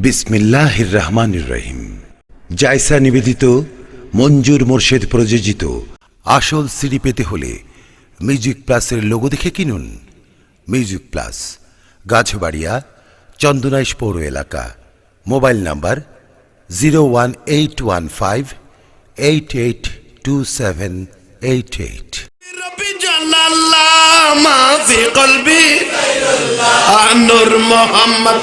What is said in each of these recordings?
বিসমিল্লাহির রহমানির রহিম। জায়সা নিবেদিত মঞ্জুর মোর্শেদ প্রযোজিত আসল সিডি পেতে হলে মিউজিক প্লাসের লোগো দেখে কিনুন। মিউজিক প্লাস, গাছবাড়িয়া, চন্দনাইশ পৌর এলাকা। Mobile number 01815882788। মাফি কলবি নূর মোহাম্মদ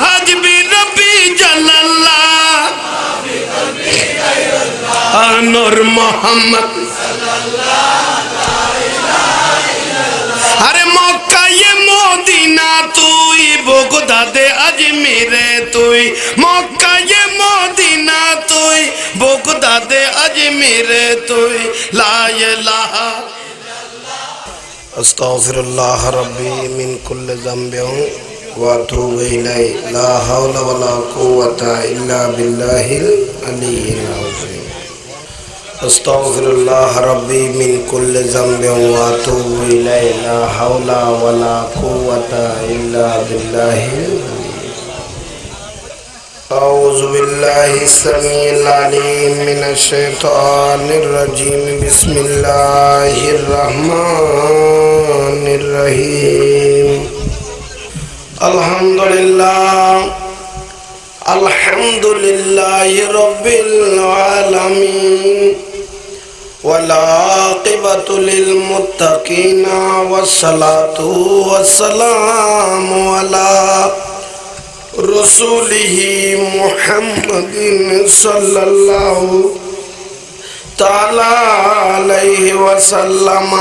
হাজবি রব্বি জাল্লাল্লাহ নূর মোহাম্মদ। আরে মক্কায়ে মদিনা তুই, বগদাদে আজমিরে তুই, মক্কায়ে মদিনা তুই, বগদাদে আজমিরে তুই, লা ইলাহা আস্তাগফিরুল্লাহ রাব্বি মিন কুল্লি যামবিন ওয়া আতুবু ইলাইহি, লা হাওলা ওয়ালা কুওয়াতা ইল্লা বিল্লাহিল আলিয়্যিল আযীম। আস্তাগফিরুল্লাহ রাব্বি মিন কুল্লি যামবিন ওয়া আতুবু ইলাইহি, লা হাওলা ওয়ালা কুওয়াতা ইল্লা বিল্লাহিল আযীম। আউযু বিল্লাহি সামিউল আলিম মিনাশ শাইতানির রাজিম। বিসমিল্লাহির রহমানির রহিম। আলহামদুলিল্লাহ আলহামদুলিল্লাহি রাব্বিল আলামিন ওয়াল আকিবাতু লিল মুত্তাকিনা ওয়াসসালাতু ওয়াসসালামু আলা রাসূলিহি মুহাম্মাদিন সাল্লাল্লাহু তাআলা আলাইহি ওয়াসাল্লাম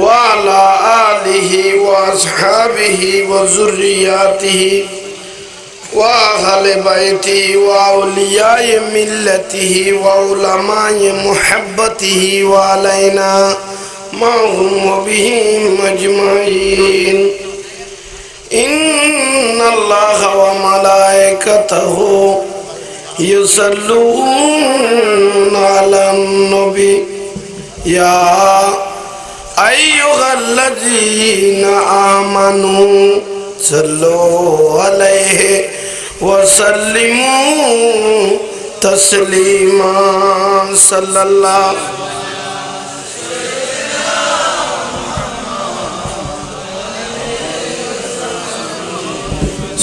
ওয়া আলা আলিহি ওয়া আসহাবিহি ওয়া যুররিয়াতিহি ওয়া আহলি বাইতিহি ওয়া আউলিয়াই মিল্লাতিহি ওয়া উলামায়ে মুহাব্বতিহি ওয়া আলাইনা মাহুম ওয়া বিহিম আজমাইন। ইন্নাল্লাহা ওয়া মালায়েকাতাহু ইউসাল্লুনা আলান নবী ইয়া আইয়ুহাল্লাযীনা আমানু সাল্লু আলাইহি ওয়া সাল্লিমু তাসলিমা। সাল্লাল্লাহু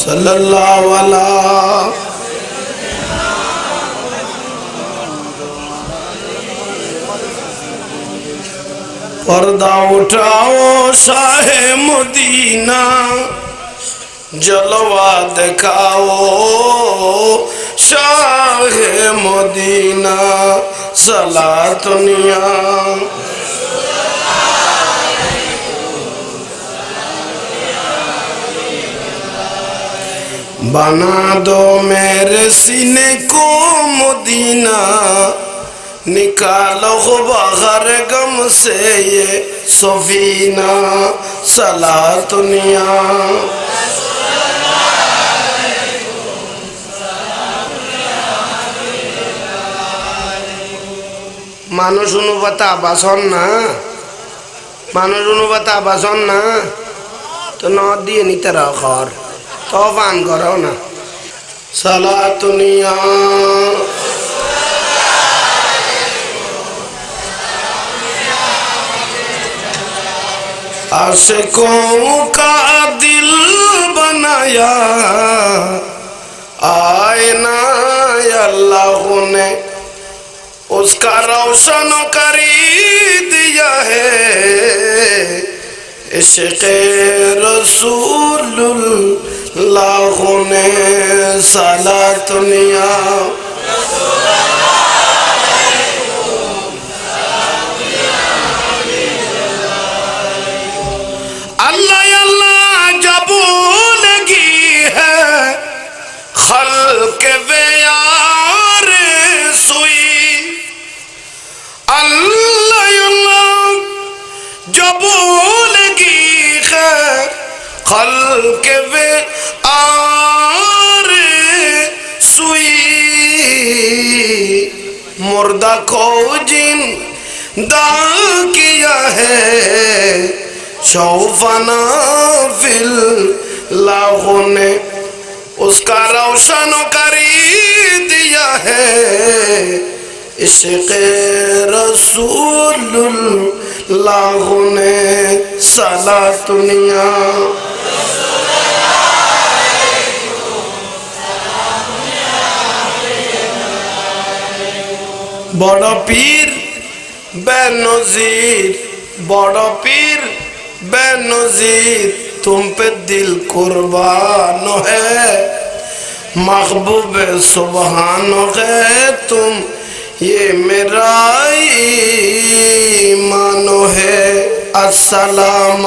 সাল্লাল্লাহু আলা पर्दा उठाओ शाहे मदीना, जलवा दिखाओ शाहे मदीना, सलातुनिया बना दो मेरे सीने को मदीना, निकालो बाहर गम से ये सफीना, सलातुनिया মানুষ অনুবাতা বাসন না, মানুষ অনুবাতা বাসন না তো ন দিয়ে নিতে রাখর তো পান করো না। সলাতুনিয়া आशिकों का दिल बनाया आईना अल्लाह ने उसका रोशन करी दिया है, इश्क़ रसूलुल्लाह ने सलातुनिया अल्लाह अल्लाह जब लगी है खल्क़ बेयार सुई, अल्लाह अल्लाह जब लगी है खल्क़ बेयार सुई, मुर्दा को जिंदा किया है शौफाना फिल लाखों ने उसका रोशन करी दिया है इश्क़ रसूलुल्लाह ने साला दुनिया बड़ा पीर बेनज़ीर बड़ा पीर बेनज़ीर तुम पे दिल कुर्बान है महबूब सुबहान है तुम ये मेरा ईमान है अस्सलाम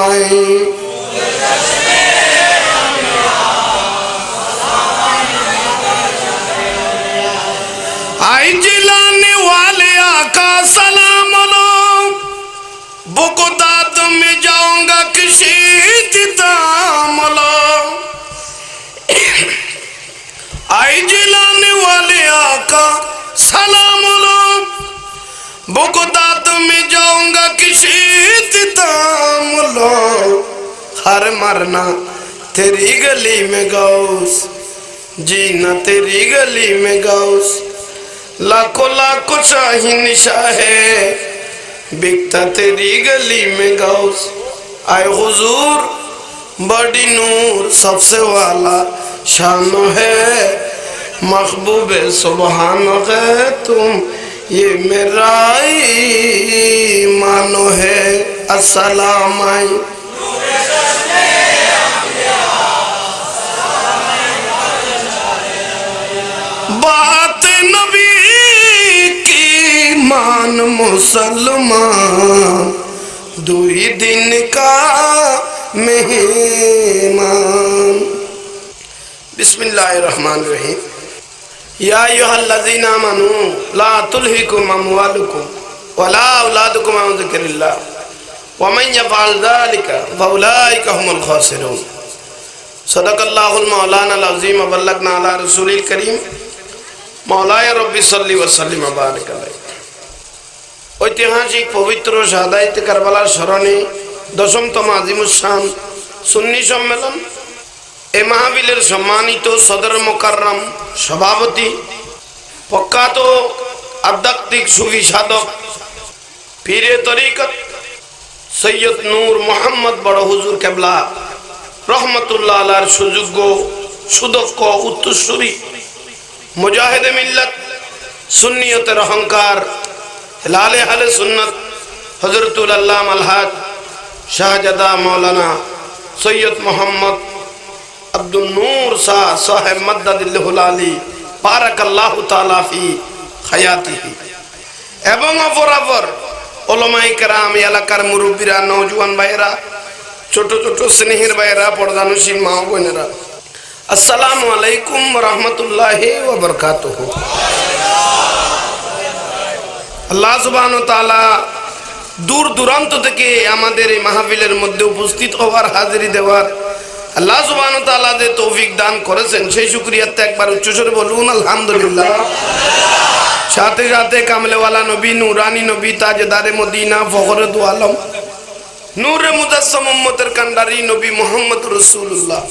आई जिलाने वाले आका सलाम लो बुगदाद में जाऊंगा किसी इंतजाम लो आई जिलाने वाले आका सलाम लो बुगदाद में जाऊंगा किसी इंतजाम लो हर मरना तेरी गली में गौस जीना तेरी गली में गौस लाखों लाखों शाही निशा है बिकता तेरी गली में गौस आए हुजूर बड़ी नूर सबसे वाला शान है महबूब सुबहान है तुम ये मेरा ईमान है अस्सलाम बात नबी की मान मुसलमान दुई दिन का मेहमान बिस्मिल्लाहिर्रहमानिर्रहीम या अय्युहल्लज़ीना आमनू ला तुल्हिकुम अमवालुकुम वला औलादुकुम अन ज़िक्रिल्लाह वमन यफ़अल ज़ालिका फ़उलाइका हुमुल ख़ासिरून सदक़ल्लाहुल मौलाना अज़ीम व बल्लगना अला रसूलिल करीम मौलाया रब्बी सल्ली व सल्लिम व बारिक अलैहि ঐতিহাসিক পবিত্র শাহাদায়ে কারবালার স্মরণে 10তম আজিমুস-শান সুন্নি সম্মেলন এ মাহফিলের সম্মানিত সদর মুকাররম সভাপতি প্রখ্যাত আধ্যাত্মিক সুফি সাধক পীরে তরিকত সৈয়দ নূর মোহাম্মদ বড় হুজুর কেবলা রহমতুল্লাহ আলার সুযোগ্য সুদক্ষ উত্তরসূরি মুজাহিদে মিল্লাত সুন্নিয়তের অহংকার লালে আহলে সুন্নাত হযরতুল আল্লামা আলহাজ শাহজাদা মাওলানা সৈয়দ মোহাম্মদ আব্দুল নূর শাহ সাহেব মাদ্দাদিল্লাহুল আলী বারাকাল্লাহু তাআলা ফি হায়াতিহি এবং অপরাপর উলামায়ে কেরাম এলাকার মুরব্বিরা নওজোয়ান ভাইরা ছোট ছোট স্নেহের ভাইরা পর্দানশীল মা ও বোনেরা আসসালামু আলাইকুম ওয়া রাহমাতুল্লাহি ওয়া বারাকাতুহু আল্লাহ সুবহানাহু ওয়া তাআলা দূর দূরান্ত থেকে আমাদের এই মাহফিলের মধ্যে উপস্থিত হওয়ার হাজিরি দেওয়ার আল্লাহ সুবহানাহু ওয়া তাআলা যে তৌফিক দান করেছেন সেই শুকরিয়াতে একবার উচ্চস্বরে বলুন আলহামদুলিল্লাহ সাথে সাথে কামলেওয়ালা নবী নূরানী নবী তাজদারে মদিনা ফখরে দু আলম নূরে মুজাসসাম উম্মতের কান্ডারি নবী মুহাম্মদ রাসূলুল্লাহ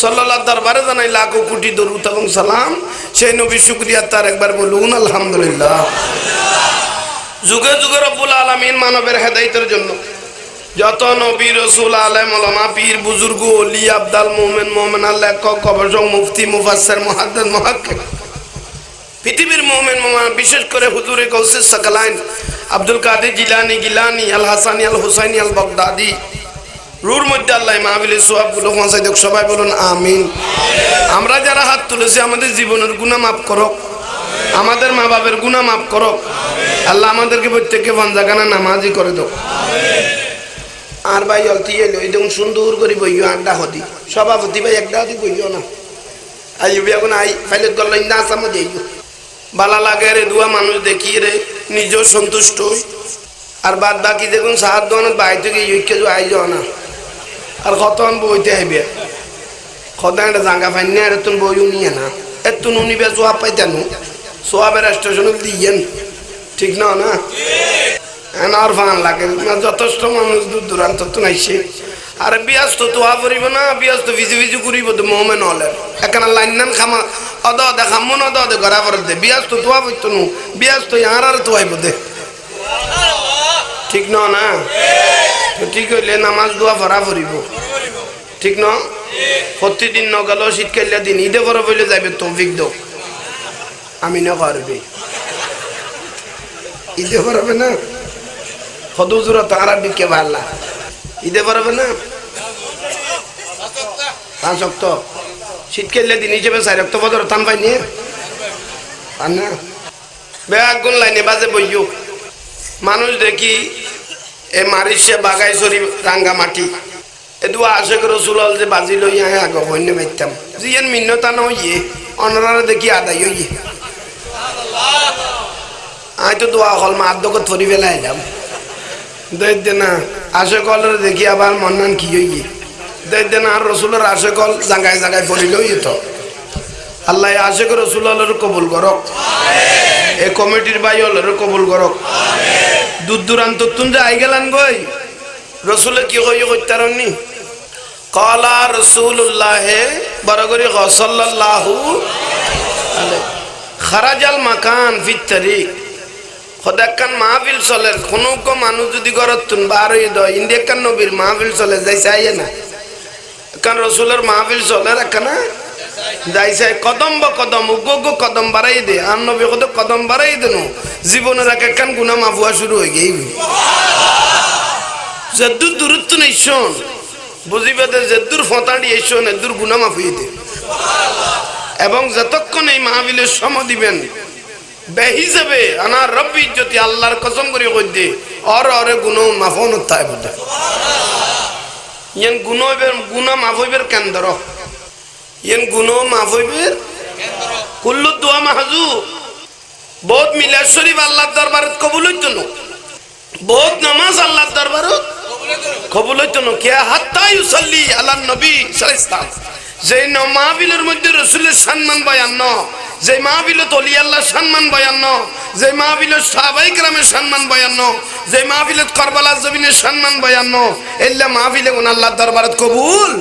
সাল্লাল্লাহু দরবারে জানাই লাখো কোটি দরুদ এবং সালাম সেই নবীর শুকরিয়া তার একবার বলুন আলহামদুলিল্লাহ যুগে যুগে রব্বুল আলামিন মানবের হেদায়েতের জন্য যত নবী রাসূল আলেম ওলামা পীর বুজুর্গ ওলি আবদাল মুমিন মুমিনা লেখক গবেষক মুফতি মুফাসসির মুহাদ্দিস মুহাক্কিক পৃথিবীর মুমিন মুমিনা বিশেষ করে হুজুরে গাউসে সাকালাইন আব্দুল কাদের জিলানী গিলানী আল হাসানী আল হুসাইনী আল বাগদাদি রুর মধ্যে আল্লাহ মাহফিলের সওয়াবগুলো পৌঁছায় দেখ সবাই বলুন আমিন আমরা যারা হাত তুলেছি আমাদের জীবনের গুনাহ মাফ করো আমাদের মা বাবার গুনাহ মাফ করো আল্লাহ আমাদেরকে প্রত্যেককে পাঞ্জাগানা নামাজি করে দাও আর ভাই অলতি এলো একদম সুন্দর করে বইও আড্ডা হদি সভাপতি ভাই একটা হদি বইও না আইবি এখন আই ফাইলত গল্ল না সামনে যাইও বালা লাগে রে দুয়া মানুষ দেখি রে নিজেও সন্তুষ্ট হই আর বাদ বাকি দেখুন সাহায্য দোকানত বাই থেকে ইউকে যে আই যাও না আর কতক্ষণ বইতে আইবে কত একটা জাঙ্গা ফাইন না এতন বইও নিয়ে না এতন উনিবে সোয়াব পাইতেন সোয়াবের স্টেশনে দিয়েন ঠিক না না আর ফান লাগে না, যথেষ্ট মানুষ দূর দূরান্ত তো নাইছে। আর বিয়াস তো তোয়া পড়িব না, বিয়াস তো ভিজু ভিজু করিব তো মোমেন হলে এখানে লাইন নান খামা অদ অদে খামন অদ অদে গড়া পড়ে দে বিয়াস তো তোয়া পড়তো নু, বিয়াস তো আর তোয়াইব দে, ঠিক না? না তো ঠিক হইলে নামাজ দোয়া ভরা পড়িব, ঠিক ন? প্রতিদিন নগেল শীতকালে দিন ঈদে পরে বলে যাবে তৌফিক দো, আমি না পারবে ঈদে পারবে না, হদুজুরা তারা বিকে ভাল্লা ঈদে পারবে না, 5 ওয়াক্ত শীতকালে দিন হিসেবে 4 ওয়াক্ত বদর টান পাই নিয়ে পান না। বেগুন লাইনে বাজে বইও মানুষ দেখি এ মারিসে বাগাই সরি রাঙ্গা মাটি এদু আশেক রসুল যে বাজি লই আগে আগে হইনে মাইতাম জিয়েন মিন্নতা নইয়ে অনরারে দেখি আদায় হইয়ে আই তো দোয়া হল মা আদকত ফরি ফেলা এলাম দে না আশেক হলের দেখি আবার মন্নান কি হইয়ে দে না আর রসুলের আশেক হল জাগায় জাগায় ফরি লইয়ে তো আল্লাহ আশেক রসুল হলের কবুল করক, এই কমিটির ভাই হলের কবুল করক। দূর দূরান্ত তুন যে আই গেলান গই রসুলে কি কই কইতারনি কালা রাসূলুল্লাহ বরগরি সাল্লাল্লাহু আলাইহি খারাজাল মাকান ফিত তারিক খোদাকান মাহফিল চলে কোনো কো মানুষ যদি গরত তুন বার হই দ ইন্ডিয়া কান নবীর মাহফিল চলে যাইছে আইয়ে না কান রসুলের মাহফিল চলে রাখনা যাইছে কদম বা কদম উগ্গ কদম বাড়াই দে আর নবী কত কদম বাড়াই দেন জীবনের এক কান গুনাহ মাফ হওয়া শুরু হয়ে গেই যদ্দুর দূরত্ব নেই শোন বুঝিবে যে যদ্দুর ফতাড়ি এই শোন এদুর গুনাহ মাফ হয়ে দে এবং যতক্ষণ এই মাহফিলের সময় দিবেন বেহিসাবে আনা রব্বি ইজ্জতি আল্লাহর কসম করে কই দে আর আরে গুনাহ মাফ হন তাই বলে ইয়ান গুনাহ মাফ হইবের কেন্দ্র ইয়ান গুনাহ মাফ হইবের কেন্দ্র কুল্লু দুআ মাহজু বহুত মিলাদ শরীফ আল্লাহর দরবারে কবুল হইতো না, বহুত নামাজ আল্লাহর দরবারে কবুল হইতো না কে হাত্তা ইউসাল্লি আলান নবী সাল্লাল্লাহু আলাইহি ওয়াসাল্লাম যে মাহফিলের মধ্যে রাসূলের সম্মান বয়ান ন, যে মাহফিলত ওলি আল্লাহর সম্মান বয়ান ন, যে মাহফিলত সাহাবায়ে কেরামের সম্মান বয়ান ন, যে মাহফিলত কারবালার জমিনের সম্মান বয়ান ন, এল্লা মাহফিলে কোন আল্লাহর দরবারে কবুল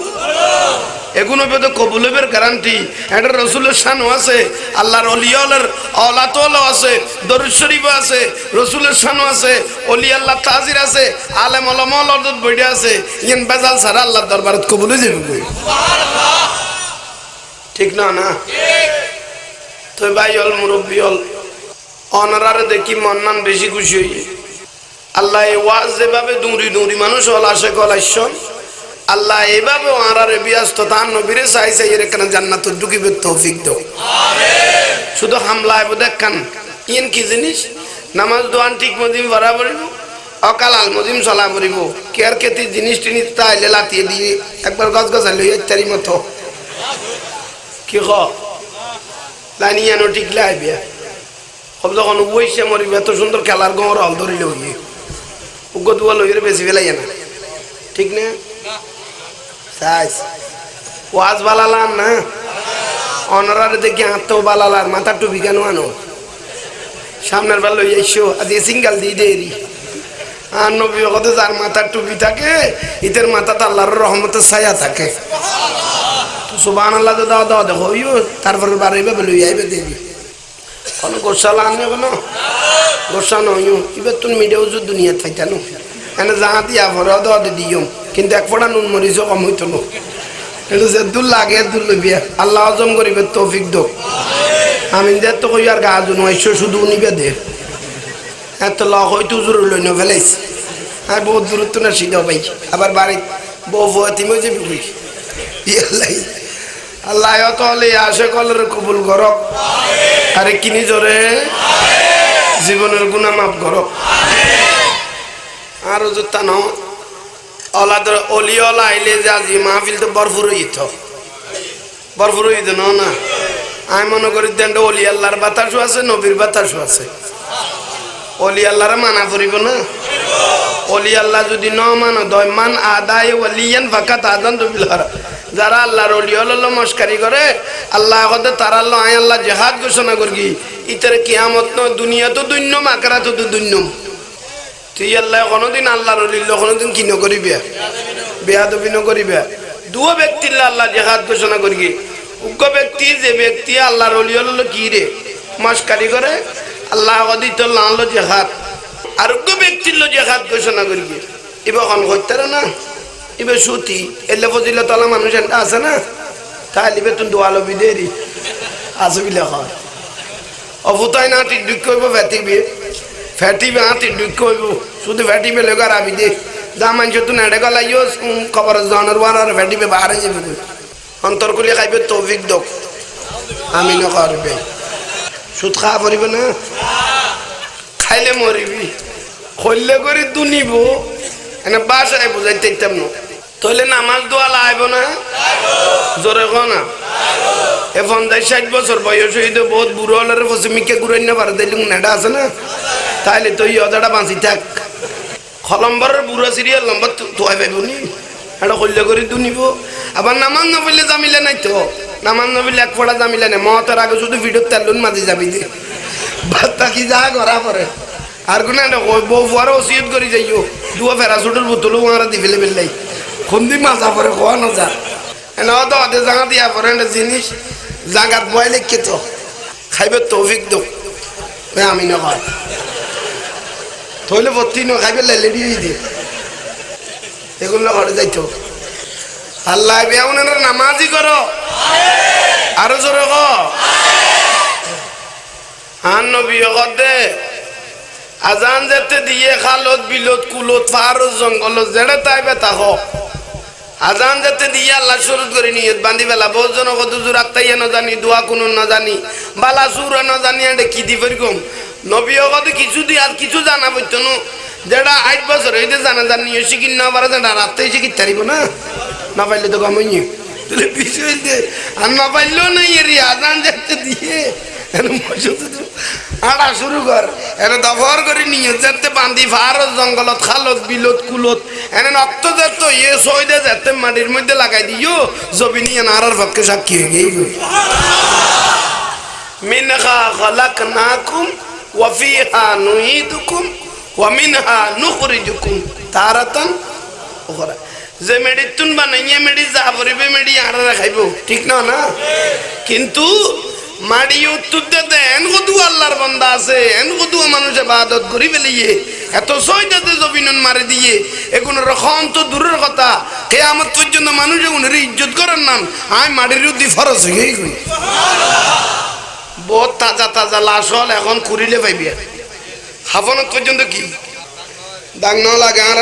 এগুলো বেদে কবুলের গ্যারান্টি। এটা রসুলের শানও আছে, আল্লাহর অলিয়ালের অলাতও আছে, দরুদ শরীফ আছে, রসুলের শানও আছে, অলি আল্লাহ তাজির আছে, আলেম ওলামা লদত বইডে আছে, ইন বেজাল ছাড়া আল্লাহর দরবারত কবুল হয়ে যাবে সুবহানাল্লাহ, ঠিক না? না তো ভাই হল মুরব্বী হল অনারারে দেখি মন্নান বেশি খুশি হই আল্লাহ এই ওয়াজ যেভাবে দৌড়ি মানুষ হল আসে কল আইসন আল্লাহ এইভাবে আরারে বিয়াস্ত তার নবীরে চাই চাই এখানে জান্নাতে ঢুকিবে তৌফিক দাও আমিন। শুধু হামলা আইব দেখান ইন কি জিনিস নামাজ দোয়ান ঠিক মজিম ভরা পড়িব অকাল আল মজিম চলা পড়িব কেয়ার কেতি জিনিস টিনিস তাইলে লাতিয়ে দিয়ে একবার গছ গছা লই ইত্যাদি মতো কি খ লাইনিয়ানো ঠিক লাইবে সব যখন বইসে মরিব এত সুন্দর খেলার গর হল ধরিলে হইয়ে উগ্র দুয়া লইরে বেশি ফেলাই না, ঠিক না? ওয়াজ বালালান না অনারারে দেখি হাত বালালার মাথা টুপি কেন আনো সামনের বার লই আইসো আজ সিঙ্গাল দিয়ে দেরি আর নবী হতে যার মাথার টুপি থাকে ইতের মাথাতে আল্লাহর রহমতের ছায়া থাকে সুবহানাল্লাহ দাও দাও দেখো ইও তারপর বাড়াইবে লই আইবে দেরি কোন গোসালা আনবে কোনো গোসা নয় এবার তুমি মিডিয়া উজুর দুনিয়া থাইতানো এনে জাহা দিয়া ভরে দাও দিও কিন্তু এক ফোঁটা নুন মরিচও কম হইতো না কিন্তু যে দূর লাগে দূর লইবিয়া আল্লাহ হজম করিবে তৌফিক দো আমি যে তো কই আর গা জুন আইসো শুধু নিবে দে এত লক হইতো জোর লই ন ফেলাইছি আর বহুত দূরত্ব না সিধা ভাই আবার বাড়ি বউ ভতি মজে বিবি আল্লাহ আল্লাহ তাআলা আশা কলর কবুল করক আমিন। আরে কিনি জোরে আমিন। জীবনের গুনাহ মাফ করক আমিন। আর যুতা ন অলাদর অলিওলা আইলে যে আজি মাহফিল তো ভরপুর হইত না আমি মনে করি দেন অলি আল্লাহর বাতাসও আছে নবীর বাতাসও আছে অলি আল্লাহরে মানা করিব না অলি আল্লাহ যদি ন মানো দয় মান আদায় ওয়ালিয়ান ফাকাত আযান বিল হারাম যারা আল্লাহর অলি হলো মস্কারি করে আল্লাহ কদে তার আল্লাহ আয় আল্লাহ জিহাদ ঘোষণা করগি ইতারে কিয়ামত ন দুনিয়া তো দুন্য আখিরাত তো দুন্য তুই আল্লাহ কোনোদিন আল্লাহর অলিল্য কোনোদিন কি নকরিবে বেয়াদবি নকরিবে দুও ব্যক্তির আল্লাহ জেহাদ ঘোষণা করি উগ্র ব্যক্তি যে ব্যক্তি আল্লাহর অলি হলো কি রে মাসকারি করে আল্লাহ দিত লাল জেহাদ আর উগ্র ব্যক্তির জেহাদ ঘোষণা করি এবার কন করতে না এবার সুতি এলে ফজিল তলা মানুষ একটা আছে না তাহলে বেতন দোয়ালো বিদেরি আছে বিলে হয় অভুতায় না টিক দুঃখ হইব ফ্যাটিবে টিক দুঃখ হইব শুধু ফ্যাটিবে লোক আর আবি দে যা মানছ তুই নেড়ে গলাইও খবর জানার বার আর ফ্যাটিবে বাহারে যাবে অন্তর কুলিয়ে খাইবে তৌফিক দক আমি না করবে সুদ খাওয়া পড়িব না খাইলে মরিবি খৈলে করে দুনিব এনে বাসায় বুঝাইতে ইতাম না তাহলে নামাজ দোয়া লাইব না জোরে কো না এ 50-60 বছর বয়স হইতে বহুত বুড়ো হলার পশ্চিমিকে ঘুরাই না পারে দিলুম নেডা আছে না তাইলে তুই অজাটা বাঁচি থাক খলম্বরের বুড়া সিরিয়াল নম্বর তোয়াই পাইবনি এটা খৈলে করে দুনিব আবার নামাজ না পড়লে জামিলে নাই তো নামাজ না পড়লে এক ফোড়া জামিলে নাই মতের আগে শুধু ভিডিও তেলুন মাঝে যাবি দে বাত্তা কি যা করা পরে আর কোন বউ ফুয়ারও ওসিয়ত করে যাইও দুয়া ফেরাসুটের বোতলও ওরা দি ফেলে ফেললাই খুন্দি মাজা পরে খোয়া না যা এনে তো অধে জায়গা দিয়া পরে একটা জিনিস জাগাত বয় লেখে তো খাইবে তৌফিক দো আমি না হয় থইলে ভর্তি ন খাইবে লেলেডি দে এগুলো ঘরে যাইতো আল্লাহ বেউনের নামাজি করো আরো জোরে ক আন নবী দে আজান যেতে দিয়ে খালত বিলত কুলত ফারুজ জঙ্গল যেড়ে তাইবে তাহ আজান যেতে দিয়ে আল্লাহ শুরুত করে নিয়ত বান্ধি বেলা বহুত জন কত জোর আত্মাইয়া ন জানি দোয়া কোনো ন জানি বালা সুর ন জানি এটা কি দি ফেরকম নবী কত কিছু দি আর কিছু জানা বইতো না যেটা 8 বছর হইতে জানা জানি শিখিন না পারে যেটা রাত্রে শিখি তারিব না পাইলে তো কমই তাহলে পিছু হইতে আর না পাইলেও নাই এর আজান যেতে দিয়ে আড়া শুরু কর এনে দফর করে নিয়ে যেতে বান্ধি ফারত জঙ্গলত খালত বিলত কুলত এনে নক্ত যেত ইয়ে সইদে যেতে মাটির মধ্যে লাগাই দিও জবিনি নারার পক্ষে সাক্ষী হয়ে গেই মিনহা খালাকনাকুম ওয়া ফিহা নুঈদুকুম ওয়া মিনহা নুখরিজুকুম তারাতান উখরা যে মেডিতুন বানাইয়ে মেডি যা পরিবে মেডি আড়া খাইবো ঠিক না না কিন্তু মাড়ি উত্তর দে এন কদু আল্লাহর বান্দা আছে এন কদু মানুষ ইবাদত করি ফেলিয়ে এত সইদাতে জবিনন মারি দিয়ে এখন রকম তো দূরের কথা কিয়ামত পর্যন্ত মানুষ উনার ইজ্জত করার নাম আই মাড়ির উদ্দি ফরজ হয়ে গই বহুত তাজা তাজা লাশ হল এখন কুড়িলে পাইবি হাফনত পর্যন্ত কি দাগ ন লাগে আর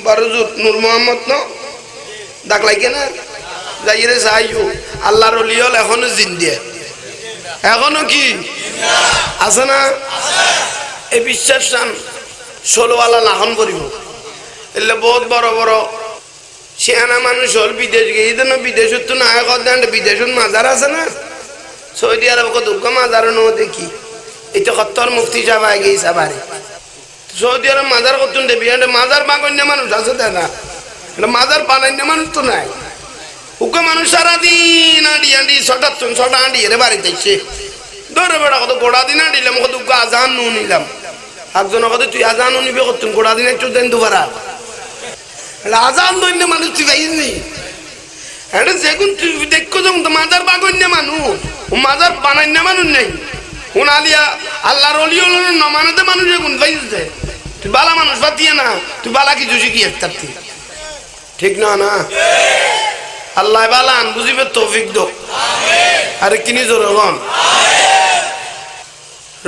বড়জুত নূর মোহাম্মদ ন দাগ লাগে না যাইরে চাইও আল্লাহর ওলি হল এখনো জিন্দিয়া এখনো কি আছে না এই বিশ্বাস চান 16ওয়ালা লাখন করিব এলে বহুত বড় বড় সেনা মানুষ হল বিদেশ গিয়ে বিদেশত তো না বিদেশত মাজার আছে না সৌদি আরব কত মাজার ন দেখি এটা কত্তর মুফতি সাহেব আগে বাড়ি সৌদি আরব মাজার কত দেবি মাজার বাগন্য মানুষ আছে দাদা এটা মাজার বানান্য মানুষ তো নাই উকে মানুষ সারাদিন আঁড়ি ছটা আঁড়ি এর বাড়িতে ধরে বেড়া কত গোড়া দিন আঁড়িলাম কত আজান নু নিলাম একজনের কথা তুই আজান নিবি করতুম গোড়া দিন একটু দেন দুবারা আজান দৈন্য মানুষ তুই পাইনি এটা যেগুন তুই দেখো যখন তো মাজার বাগন্য মানুষ ও মাজার বানান্য মানুষ নেই কোন আলিয়া আল্লাহর অলি নমানাতে মানুষ এগুন পাইছে তুই বালা মানুষ পাতিয়ে না তুই বালা কিছু শিখি একটা ঠিক না না আল্লাহ বালান বুঝিবে তৌফিক দো আরে কিনি জোরে হন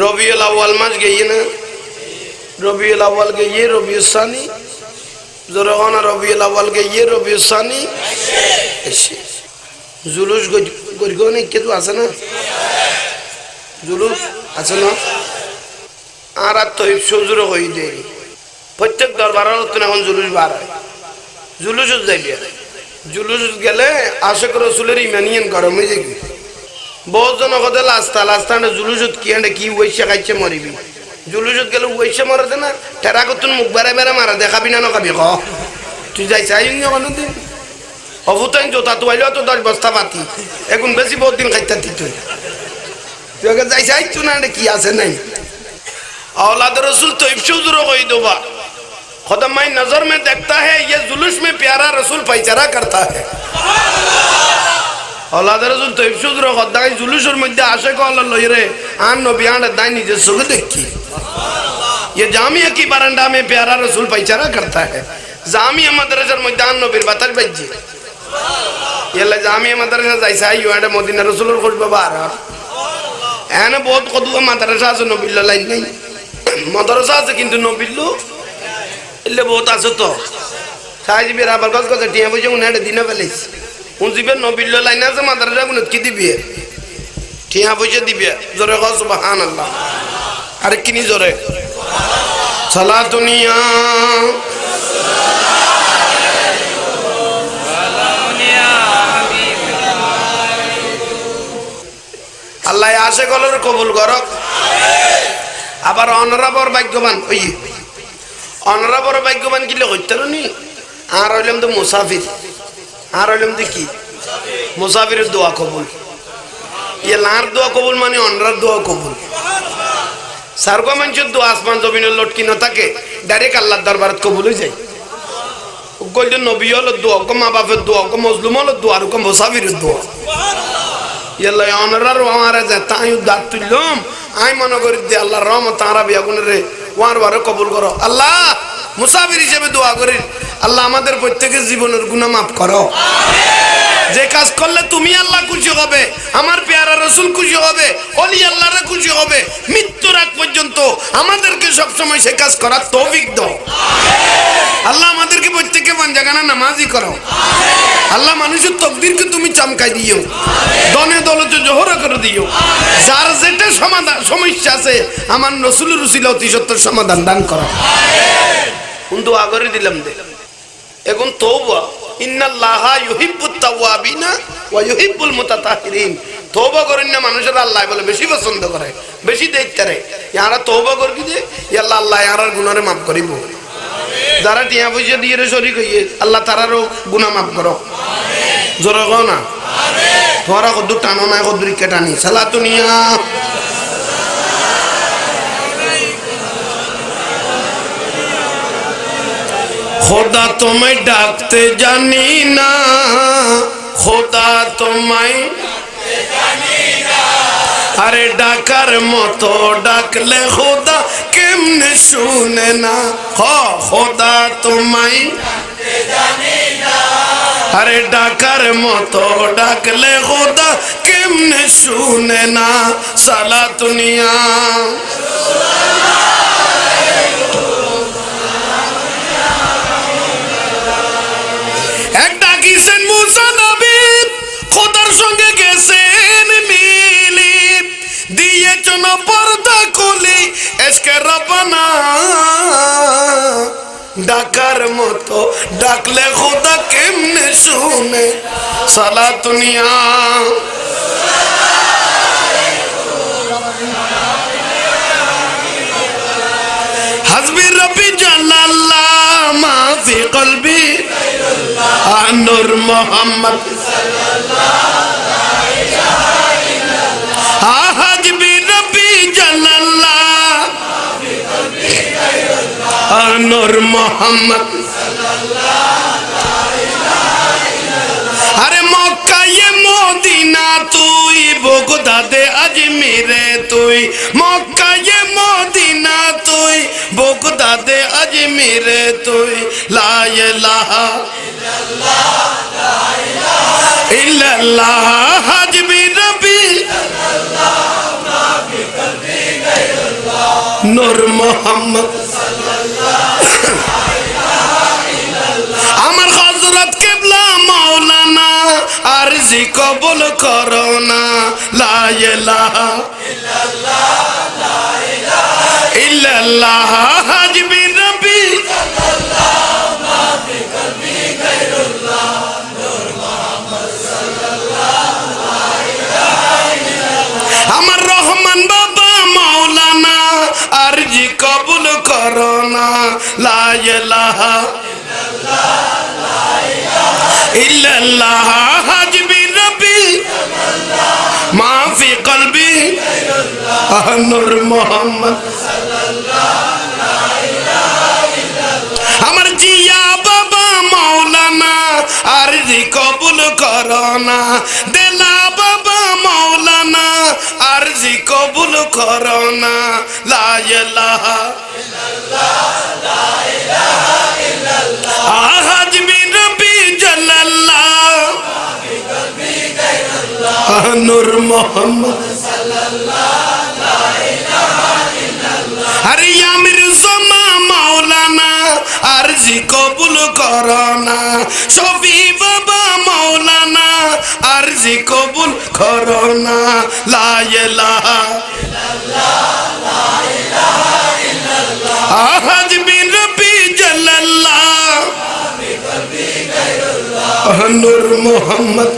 রবিউল আউয়াল মাস গিয়ে না রবিউল আউয়াল গিয়ে রবিউল সানি জোরে হন রবিউল আউয়াল গিয়ে রবিউল সানি জুলুস গরিব অনেক কিছু আছে না জুলুস আছে না আর তো সজুর হয়ে দেয় প্রত্যেক দরবার এখন জুলুস বাড়ায় জুলুস যাইবে জুলুস গেলে আশেক রসুলের ইমানিয়ান গরম হয়ে যাবি বহুত জন কথা লাস্তা জুলুসত কি ওইসা খাইছে মরিবি জুলুসত গেলে ওইসা মরাতে না টেরা কতুন মুখ বেড়া বেড়া মারা দেখাবি না নখাবি ক তুই যাই চাই কোনোদিন অভুতাইন জোতা তো আইলেও তো 10 বস্তা পাতি এখন বেশি বহুত দিন খাইতে তুই তুই যাই চাইছো না কি আছে নাই औलाद रसूल तो इफ्शुजरो कोई दोबा खुदा मैं नजर में देखता है ये जुलूस में प्यारा रसूल पैचारा करता है औलाद रसूल तो इफ्शुजरो खुदा के जुलूसर मध्य आशिक वाला लोयरे आन नबी आन दाई निजे सुग देखी ये जामिया की बरंडा में प्यारा रसूल पैचारा करता है जामिया मदरसा मध्यान नबीर बताज बज्जी ये ले जामिया मदरसा जैसा ही है मदीना रसूल और खुश बाबा एने बहुत कदुआ मदरसा से नबील्ला लाइन नहीं मदरसा से किंतु नबील्लो इल्ले बहुत आसो तो साइज भी राबर गस गस टिया बुझे उन्हें दिन पहले उन जीवे नबील्लो लाइन से मदरसा को नत की दिबे टिया बुझे दिबे जोरे गस सुभान अल्लाह अरे किनी जोरे सलातुनिया আল্লাহ আশে গলর কবুল করক আবার অনরাবর ভাগ্যবান ওই অনরাবর ভাগ্যবান কি লোক হইতারনি আর হইলাম তো মুসাফির আর হইলাম তো কি মুসাফিরের দোয়া কবুল ইয়ে লার দোয়া কবুল মানে অনরার দোয়া কবুল সারগো মানুষের দোয়া আসমান জমিনের লটকি না থাকে ডাইরেক্ট আল্লাহর দরবারত কবুল হয়ে যায় গোল্ডেন নবী হলো দোয়া কো মা বাপের দোয়া কো মজলুম হলো দোয়া আর কো মুসাফিরের দোয়া ইয়াল্লা অনরার ওয়ারে যে তাই দাঁত তুললাম আই মনে করি যে আল্লাহর রহমত তারা বিয়াগুনের ওয়ার বারে কবুল করো আল্লাহ মুসাফির হিসেবে দোয়া করি আল্লাহ আমাদের প্রত্যেকের জীবনের গুনাহ মাফ করো যে কাজ করলে তুমি আল্লাহ খুশি হবে আমার পেয়ারা রাসূল খুশি হবে ওলি আল্লাহরা খুশি হবে মৃত্যুর আগ পর্যন্ত আমাদেরকে সব সময় সেই কাজ করার তৌফিক দাও আল্লাহ আমাদেরকে প্রত্যেককে পাঞ্জাগানা নামাজি করো আল্লাহ মানুষের তকদিরকে তুমি চমকাই দিও দনে দলতে জোহরা করে দিও যার যেটা সমাধান সমস্যা আছে আমার রাসূলের উসিলা অতি সত্তর সমাধান দান করো কিন্তু আগরে দিলাম দে এখন তওবা ইন্নাল্লাহা ইউহিব্বুত তাওয়াবিনা ওয়া ইউহিব্বুল মুতাতাহিরিন তওবা করেন না মানুষের আল্লাহ বলে বেশি পছন্দ করে বেশি দেইতারে ইয়ারা তওবা করবি দে আল্লাহ আল্লাহ ইয়ারার গুনাহরে maaf করিব যারা টিয়া পয়সা দিয়ে শরীক হইয়ে আল্লাহ তারারও গুনাহ maaf করো আমিন জোরে কও না আমিন তোরা কত টানো না কত টানি সালাতুনিয়া खुदा तुम्हें डाकते जानी ना खुदा तुम्हें अरे डाकर मतो डाकले खुदा केमने सुने ना खुदा तुम्हें अरे डाकर मतो डाकले खुदा केमने सुने ना साला दुनिया মুসা নবী খোদার সঙ্গে গেছেন মিলি দিয়েছ না পর্দা খুলি এসকে রব্বানা ডাকার মতো ডাকলে খোদা কেমনে শুনে সালা দুনিয়া হাসবি রব্বি জাল্লাল্লাহ মা ফি কলবি নূর মোহাম্মদ হাজবি রব্বি জাল্লাল্লাহ নূর মোহাম্মদ আরে মক্কা এ মদিনা তুই বগদাদে আজমিরে তুই মক্কা এ মদিনা তুই বগদাদে আজমিরে তুই লা ইলাহা ইল্লাল্লাহ হাজবি রব্বি নূর মোহাম্মদ আমার হযরত কিবলা মাওলানা আরজি কবুল করো না লা ইলাহা ইল্লাল্লাহ হাজবি রব্বি আমার রহমান বাবা মাওলানা আরজি কবুল করো না লা ইলাহা ইল্লাল্লাহ হাজবি রব্বি মা ফি কলবি নূর মোহাম্মদ আরজি কবুল করোনা দেলা বাবা মাওলানা আরজি কবুল করোনা লা ইলাহা আহাজ বিন রবি জাল্লাল্লাহ নূর মোহাম্মদ আরে আমির সোমা মাওলানা আরজি কবুল করোনা শফি বাবা মাওলানা আরজি কবুল করোনা লা ইলাহা আহাজ বিন রবি জাল্লাল্লাহ নূর মোহাম্মদ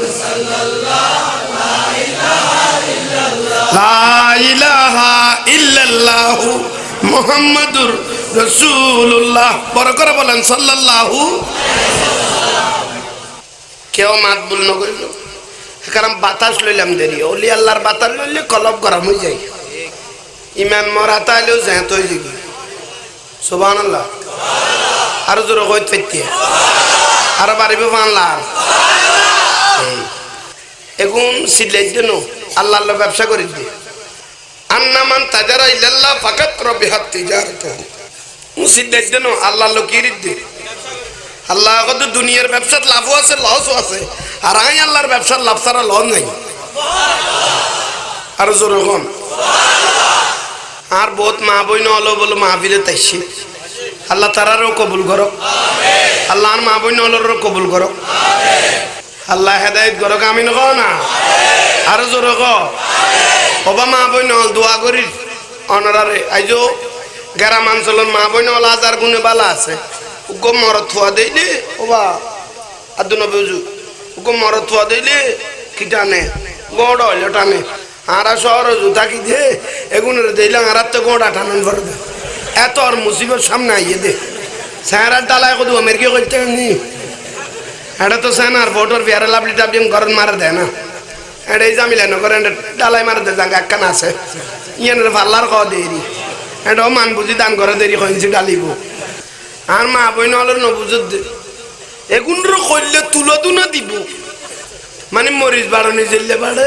লা ইলাহা ইল্লাল্লাহ মুহাম্মাদুর রাসূলুল্লাহ বড় করে বলেন সাল্লাল্লাহু কেউ মাত ভুল না করিল কারণ বাতাস লইলাম দেরি ওলি আল্লাহর বাতাস লইলে কলব গরম হয়ে যায় ইমান মরা তাইলেও জ্যাঁত হয়ে যাবে সুবহানাল্লাহ আর জোরে কইতে পাইতে আর বাড়িবে বাংলা এখন সিলাই দেন আল্লাহ আল্লাহ ব্যবসা করে দিয়ে আন্নামান তাজারা ইল্লাল্লাহ ফাকাত রবিহাত তিজারাতুহু মুসিদ্দাত দেন আল্লাহ আল্লাহ কি রিদ্দি আল্লাহ কত দুনিয়ার ব্যবসাত লাভও আছে লসও আছে আর আই আল্লাহর ব্যবসার লাভ ছাড়া লস নাই আর জোরে কোন আর বহুত মা বই নলো বলে মাহফিলে তাইছি আল্লাহ তারারও কবুল করো আল্লাহ আর মা বই নলরও কবুল করো আল্লাহ হেদায়েত করো আমিন কও না আর জোরে কও ওবা মা বই নল দোয়া করি অনারারে আইজো গ্রাম অঞ্চলের মা বই নল হাজার গুণে বালা আছে উগো মরত থুয়া দেইলে ওবা আদু নবুজু উগো মরত থুয়া দেইলে কি টানে গোড় হইলে টানে আরা শহর জুতা কি দে এগুনের দিলাম আর তো গোড়া টানান ভরে দে এত আর মুসিবত সামনে আইয়ে দে স্যারার ডালায় কদু আমেরিকা করতে নি এটা তো স্যানার ভোটর বিহারে লাভলি টাবলিং করেন মারা দেয় না এটা এই জামিলে না করেন ডালাই মারা দে জাঙ্গা একখান আছে ইয়ানের ভাল্লার ক দেরি এটাও মান বুঝি দান করে দেরি হয়েছি ডালিব আর মা বই নলের নবুজত দে এগুনর করলে তুলো দুনা দিব মানে মরিচ বাড়নি জেললে বাড়ে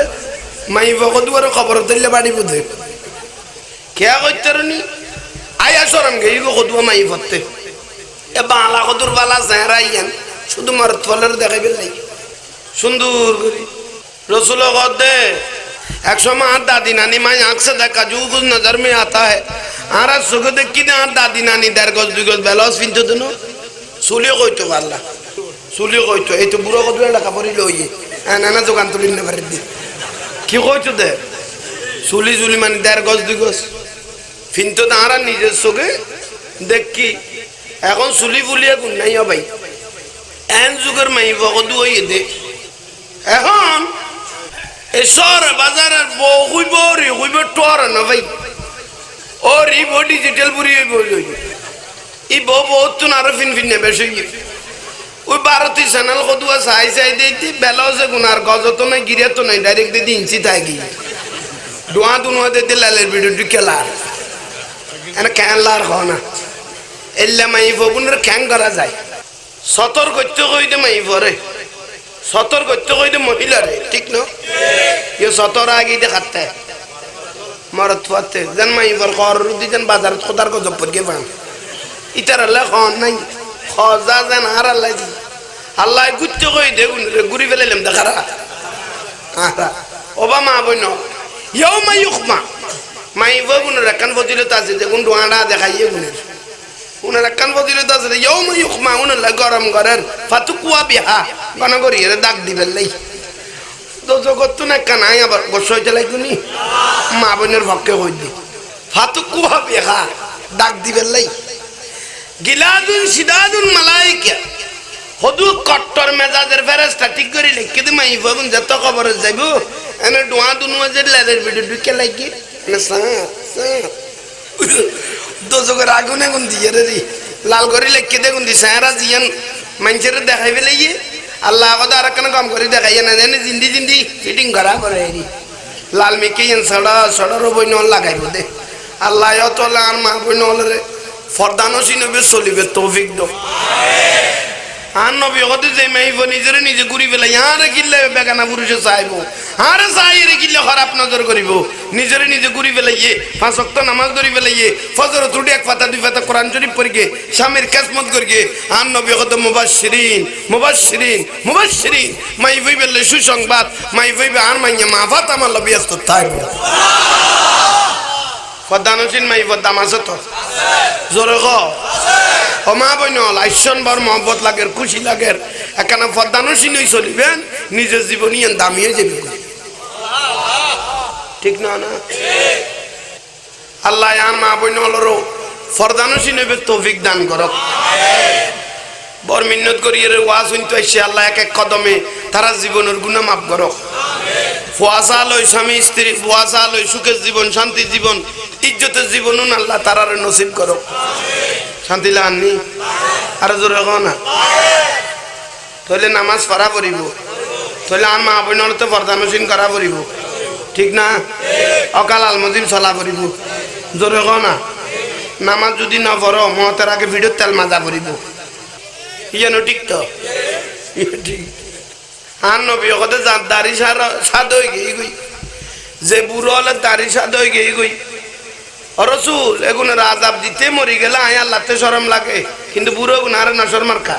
মাই ভগদুয়ার খবর দিলে বাড়ি বুঝে খেয়া করতে নি আয়া সরম গে ইগো কদুয়া মাই ভরতে এ বালা কদুর বালা চেহারা ইয়ান শুধু মার ফলের দেখাইবে নাই সুন্দর করি রসুল দে এক সময় আর দাদি নানি মাই आंख से देखा जो कुछ नजर में आता है आरा सुख देख कि আর দাদি নানি দেড় গজ দুই গজ বেলস ফিনতে দিন সুলিও কইতো পারলা সুলিও কইতো এই তো বুড়ো কদুয়া লেখা পড়ি লইয়ে নানা দোকান তুলিন না পারে কি কইতো দে সুলি জুলি মানে দেড় গজ দুই গজ ফিনতো তাহারা নিজের চোখে দেখি এখন চুলি ফুলিয়ে গুণ নাই ভাই এন যুগের মাই বকদু হইয়ে দে এখন এই শহর বাজারের বউ হইব রে হইব টর না ভাই ও রিব ডিজিটাল বুড়ি হইব ই বউ বহুত তুন আরো ফিন ফিন নেবে সই ওই ভারতীয় চ্যানেল কদুয়া চাই চাই দিতে বেলা হচ্ছে গুণ আর গজ তো নাই গিরে তো নাই ডাইরেক্ট দিদি ইঞ্চি থাকি ডোয়া দুনুয়া দিতে লালের ভিডিওটি খেলার এনে ক্যান লার হ না এল্লা মাই ফগুনের খ্যাং করা যায় সতর করতে কইতে মাই ফরে সতর করতে কইতে মহিলারে ঠিক না ये সতর আগে দেখাতে মরত ফাতে জান মাই ফর কর দিন বাজার খোদার কো জব পড়কে পান ইতার আল্লাহ খন নাই খজা জান আর আল্লাহ দি আল্লাহ গুচ্ছ কই দেগুন গুরি ফেলাইলাম দেখারা আরা ওবামা বইন ইয়াউমা ইউখমা মাই ফগুনের কান ফজিলত আছে দেখুন ডোয়াডা দেখাইয়ে গুনের উনারা কান ফজিলত আছে ইয়াউমা ইউখমা উনারা গরম করেন ফাতুকুয়া বিহা বানা করি এর দাগ দিবেন লাই তো জগত না কানাই আবার বসইতে লাগুনি মা বোনের পক্ষে কই দি ফাতুকুয়া বিহা দাগ দিবেন লাই গিলাদুন সিদাদুন মালাইকা হদু কট্টর মেজাজের ফেরেশতা ঠিক করে লিখে দি মাই ফগুন যত খবর যাইবো এনে ডোয়া দুনুয়া যে লেদের ভিডিও ঢুকে লাগি না সা দোজকের আগুনে গুন দিয়ে রে লাল করে লেখকে দেখুন দি সারা জিয়ান মানুষের দেখাই ফেলে আল্লাহ কথা আর কেন কম করে দেখাই না জানে জিন্দি জিন্দি ফিটিং করা করে লাল মেকে সড়া সড়ারও বই নল লাগাইব দে আল্লাহ অত আর মা বই নল রে ফরদানো সিনবে চলিবে তৌফিক দো আর নবী হতে যে মাইব নিজেরে নিজে ঘুরি ফেলাই আরে কিনলে বেগানা পুরুষে চাইব আরে চাইরে কিনলে খারাপ নজর করিব নিজেরে নিজে ঘুরি ফেলাইয়ে 5 ওয়াক্ত নামাজ ধরি ফেলাইয়ে ফজর তুড়ি এক পাতা 2 পাতা কোরআন শরীফ পড়িয়ে স্বামীর কিসমত করিয়ে আর নবী হতে মুবাশশিরিন মুবাশশিরিন মুবাশশিরিন মাইব বললে সুসংবাদ মাইব আর মাইয়া মাফাত আমার লবি আসত থাকব ফদানসিন মাইব দাম আছে তো জোরে গ ও মা বই নল আইসন বর মহব্বত লাগের খুশি লাগের এখানে ফদানসিন হই চলিবেন নিজের জীবনী দামিয়ে যাবে ঠিক না না আল্লাহ আর মা বই নলরও ফরদানসিন হইবে তৌফিক দান করক বর মিন্নত করি এর ওয়াজ শুনতে আইছে আল্লাহ এক এক কদমে তারা জীবনের গুনাহ মাফ করক ফুয়াসা লই স্বামী স্ত্রী ফুয়াসা লই সুখের জীবন শান্তির জীবন ইজ্জতের জীবন আল্লাহ তারার নসিব করো শান্তি লাগাননি আর জোরে কও না তাহলে নামাজ পড়া পড়িব তাহলে আর মা বোনের তো পর্দানসীন করা পড়িব ঠিক না অকাল আলমদিন চলা পড়িব জোরে কও না নামাজ যদি না পড়ো মতের আগে ভিডিও তেল মাজা পড়িব ইয়ানো ঠিক তো ঠিক আর নবী কতে দাড়ি সাদ হয়ে গিয়ে গই যে বুড়ো হলে দাড়ি সাদ হয়ে গিয়ে গই রসুল এগুলো আযাব দিতে মরি গেলে আয় আল্লাহতে শরম লাগে কিন্তু বুড়ো গুণ আরে নশর মার্কা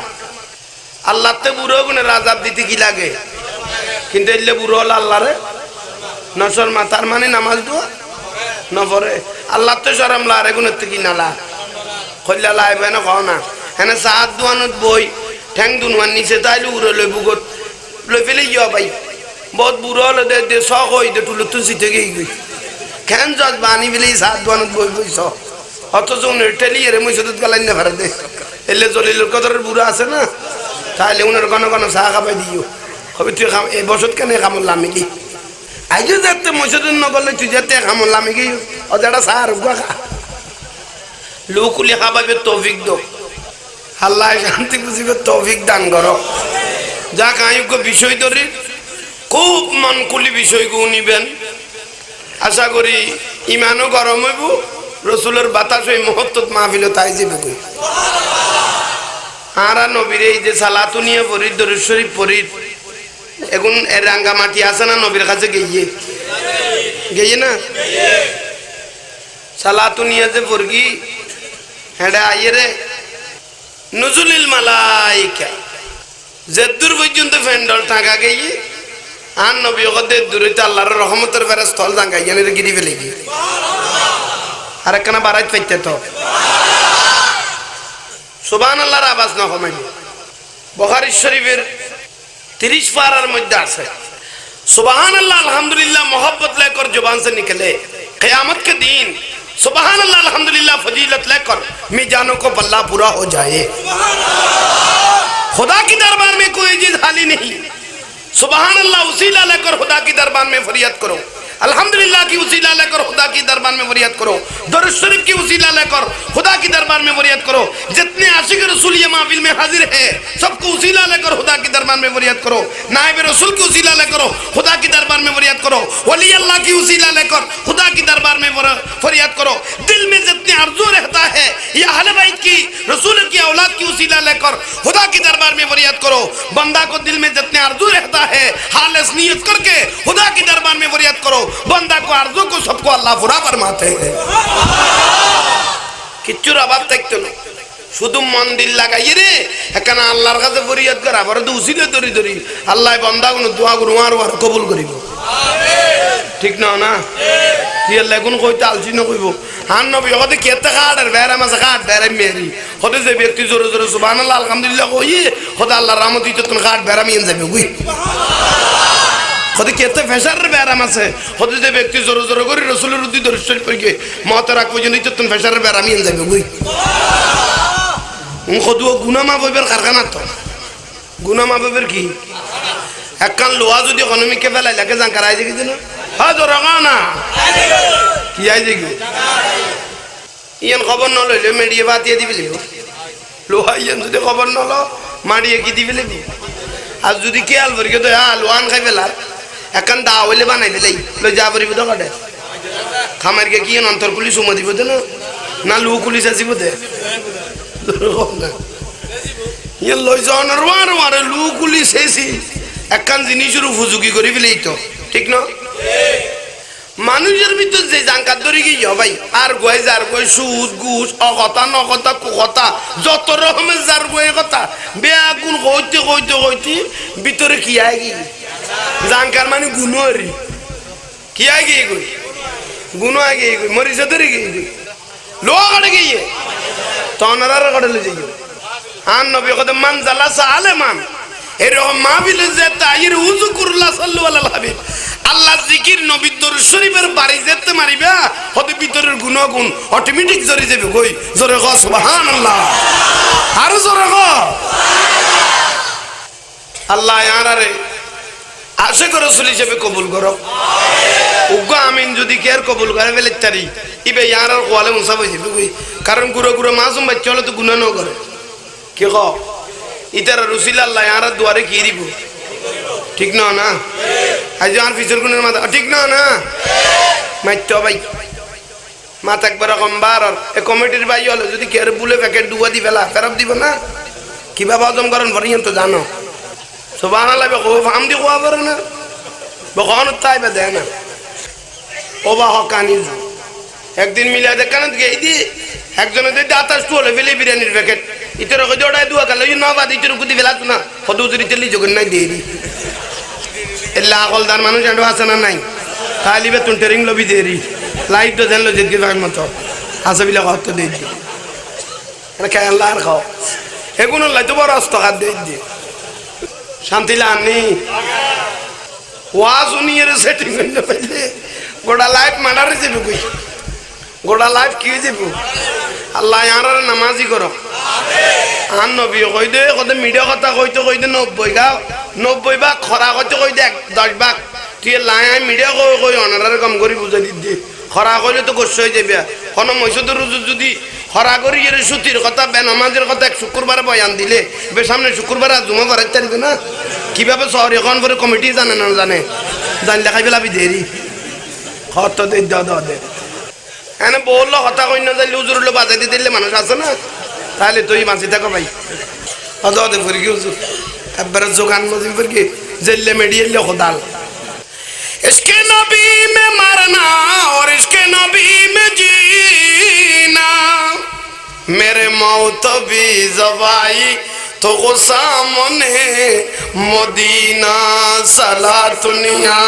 আল্লাহতে বুড়ো গুণের আযাব দিতে কি লাগে কিন্তু এলে বুড়ো হলে আল্লাহরে নশর মা তার মানে নামাজ দোয়া নপরে আল্লাহতে শরম লা এগুলোর থেকে নালা কল্লা লাইবে না কও না হ্যাঁ সাত দোয়ানত বই ঠ্যাং দুনওয়ার নিচে তাইলে উড়ে লই বুগত লই ফেলে যাও ভাই বহুত বুড়ো হলে দে শখ হই দে টুলু তুলসি থেকে গই কেন জজ বানি ফেলে সাত দোয়ানত বই বইছ অথচ উনের ঠেলি এর মসজিদত গালাই না ফেরে দে এলে জলিলের কদরের বুড়া আছে না তাহলে উনের ঘন ঘন চা খাবাই দিও হবে তুই এই বছর কেন কামড় লামিলি আইজো যাতে মসজিদ নগলে তুই যাতে কামড় লামি গই ও যেটা চা আর খা লোকুলি খাবাবে তৌফিক দো আল্লাহ শান্তি বুঝিবে তৌফিক দান করো যাক আয়োগ্য বিষয় ধরে খুব মনকুলি বিষয়গু নিবেন আশা করি ইমানও গরম হইব রসুলের বাতাস হই মহত্তত মাহফিল তাই যাবে কই আর নবীর এই যে সালাতু নিয়ে পড়ি দরুদ শরীফ পড়ি এখন এর রাঙ্গা মাটি আছে না নবীর কাছে গিয়ে গিয়ে না সালাতু নিয়ে যে পড়গি হ্যাঁ আইরে নুজুলিল মালাইকা যেদূর পর্যন্ত ফ্যান্ডল টাকা গিয়ে আর নবী ওকে দূরতে আল্লাহর রহমতের ফেরে স্থল জাঙ্গাই এনে গিরি ফেলে গিয়ে আর একখানা বারাইত পাইতে তো সুবহানাল্লাহর আওয়াজ না কমাই বুখারী শরীফের 30 পারার মধ্যে আছে সুবহানাল্লাহ আলহামদুলিল্লাহ मोहब्बत लेकर जुबान से निकले क़यामत के दिन सुबहानअल्लाह अल्हम्दुलिल्लाह फजीलत लेकर मीजानों को पल्ला पूरा हो जाए खुदा की दरबार में कोई चीज खाली नहीं सुबहानअल्लाह उसीला लेकर खुदा की दरबार में फरियाद करो अल्हम्दुलिल्लाह की उसीला लेकर खुदा की दरबार में फरियाद करो दरूद शरीफ की उसीला लेकर खुदा की दरबार में फरियाद करो जितने आशिक रसूल ये महफिल में हाजिर है सबको उसीला लेकर खुदा की दरबार में फरियाद करो नायब रसूल की उसीला लेकर खुदा की दरबार में फरियाद करो वली अल्लाह की उसीला लेकर खुदा की दरबार में फरियाद करो दिल में जितने आरज़ू रहता है या अहले बैत की रसूल की औलाद की उसीला लेकर खुदा की दरबार में फरियाद करो बंदा को दिल में जितने आरज़ू रहता है खालिस नियत करके खुदा की दरबार में फरियाद करो बंदा को आरज़ू को सबको अल्लाह पूरा फरमाते हैं किच्चुर अभाव থাকতো না শুধু মন দিল লাগাই রে এখানে আল্লাহর কাছে ফরিয়াদ কর আবার তো উসিলে ধরি ধরি আল্লাহ বান্দা কোন দোয়া করু আর কবুল করিব আমিন ঠিক না না কি আল্লাহ কোন কইতে আলছি না কইব হান নবী ওতে কেতে কাটার বেরা মাছ কাট বেরা মেরি হতে যে ব্যক্তি জোরে জোরে সুবহানাল্লাহ আলহামদুলিল্লাহ কই খোদা আল্লাহর রহমত দিতে তুমি কাট বেরা মিন যাবে কই হতে কেতে ফেসারের বেরাম আছে হতে যে ব্যক্তি জোরে জোরে করে রাসূলের উদ্দি দরুদ শরীফ পড়ে মত রাখ পর্যন্ত তুমি ফেসারের বেরাম মিন যাবে কই খদু গুনাহ মা বইবের কারখানা তো গুনাহ মা বইবের কি একখান লোহা যদি ইকোনমিকে ফেলাই লাগে জান করাই দিই দিন হ্যাঁ তো রাগানা কি আই দিই ইয়ান খবর ন লইলে মিডিয়া বাতিয়ে দিবি লোহা ইয়ান যদি খবর ন লো মারিয়ে কি দিবি লিবি আর যদি কে আল ভরিকে তো হ্যাঁ লোহান খাই ফেলার একখান দা হইলে বানাই ফেলাই লো যা পরিব তো কাটে খামারকে কি অন্তর কুলি সুমা দিব না না লু কুলি আসিব দে ইয়ে লই যাওয়ার মারে লুকুলি শেষি একখান জিনিসের উপযোগী করে ফেলেই তো ঠিক না মানুষের ভিতর যে জাঙ্কার ধরে গিয়ে ভাই আর গয় যার গয় সুদ ঘুষ অকথা নকথা কুকথা যত রকমের যার গয়ে কথা বেয়াগুন কইতে কইতে কইতে ভিতরে কি আয় গিয়ে জাঙ্কার মানে গুণরি কি আয় গিয়ে গই গুণ আয় গিয়ে গই মরিচে ধরে গিয়ে গই লোয়া কাটে গিয়ে তনার কাটলে যাই আর নবী কথা মান জালাসা আলেমান এরকম মাহফিলে যে তাইর উযু কুরলা সাল্লাল্লাহু আলাইহি হাবিব আল্লাহ জিকির নবী দরুদ শরীফের বাড়ি যেতে মারিবা হতে ভিতরের গুণগুণ অটোমেটিক জরি যাবে কই জোরে ক সুবহানাল্লাহ আর জোরে ক আল্লাহ ইয়ারারে আশিক রাসূল হিসেবে কবুল করো উগ্র আমিন যদি কেয়ার কবুল করে ফেলে তারি ইবে ইয়ারার কোয়ালে মুসাফ হয়ে যাবে কই কারণ গুরো গুরো মাসুম বাচ্চা হলে তো গুনাহ ন করে কি ক ইতারা রসুল আল্লাহ ইয়ারা দুয়ারে কি দিব ঠিক না না আজ আর ফিচর গুনের মাথা ঠিক না না মাইতো ভাই মাথা একবার কমবার এ কমিটির ভাই হলো যদি কেয়ার বুলে প্যাকেট ডুবা দি ফেলা ফেরত দিব না কিভাবে হজম করেন পর্যন্ত জানো সুবহানাল্লাহ বে খুব ফাম দি কোয়া পারে না বখন তাই বে দেয় না ওবা হকানি একদিন মিলা দেখান গেই দি একজনের যদি আতাশ টুলে ফেলে বিরিয়ানির প্যাকেট ইতর জোড়ায় দুয়া কাল ন বাদ ইতর কুদি ফেলাত না কদু যদি তেলি জগন নাই দেরি এল্লা আকলদার মানুষ এন্ড আছে না নাই তালিবে তুন টেরিং লবি দেরি লাইট তো জানলো জিদগি ভাগ মতো আছে বিলা কত দেই দি এটা কে আল্লাহ আর খাও এগুলো লাইতো বড় অস্তকার দেই দি শান্তি লানি ওয়াজ উনিয়ের সেটিং করতে পারলে গোটা লাইফ মার্ডারে যাবে কই গোটা লাইফ কি যাবে আল্লাহ ইয়ার নামাজি করো আন নবী কই দে কত মিডিয়া কথা কইতে কইতে 90 ভাগ খরা কইতে কইতে 10 ভাগ তুই লাই মিডিয়া কই কই অনারার কাম করি বুঝাই দি খরা কইলে তো গোস হয়ে যাবে কোন মসজিদের রুজু যদি খরা করি এর সুতির কথা বে নামাজের কথা এক শুক্রবারে বয়ান দিলে বে সামনে শুক্রবারে জুমা পড়াই তারিবে না কিভাবে শহর এখন পরে কমিটি জানে না জানে জানলে খাই ফেলাবি দেরি কত দে দে এনে বললো হতা কই না যাইলে হুজুর হলো বাজাই দিলে মানুষ আছে না তাহলে তুই বাঁচি থাকো ভাই হদে ফির কি হুজুর একবার জোগান মজিব ফির কি জেলে মেডিয়েলে খোদাল इसके नबी में मरना और इसके नबी में जीना मेरे मौत भी जबाई तो सामने मदीना सला दुनिया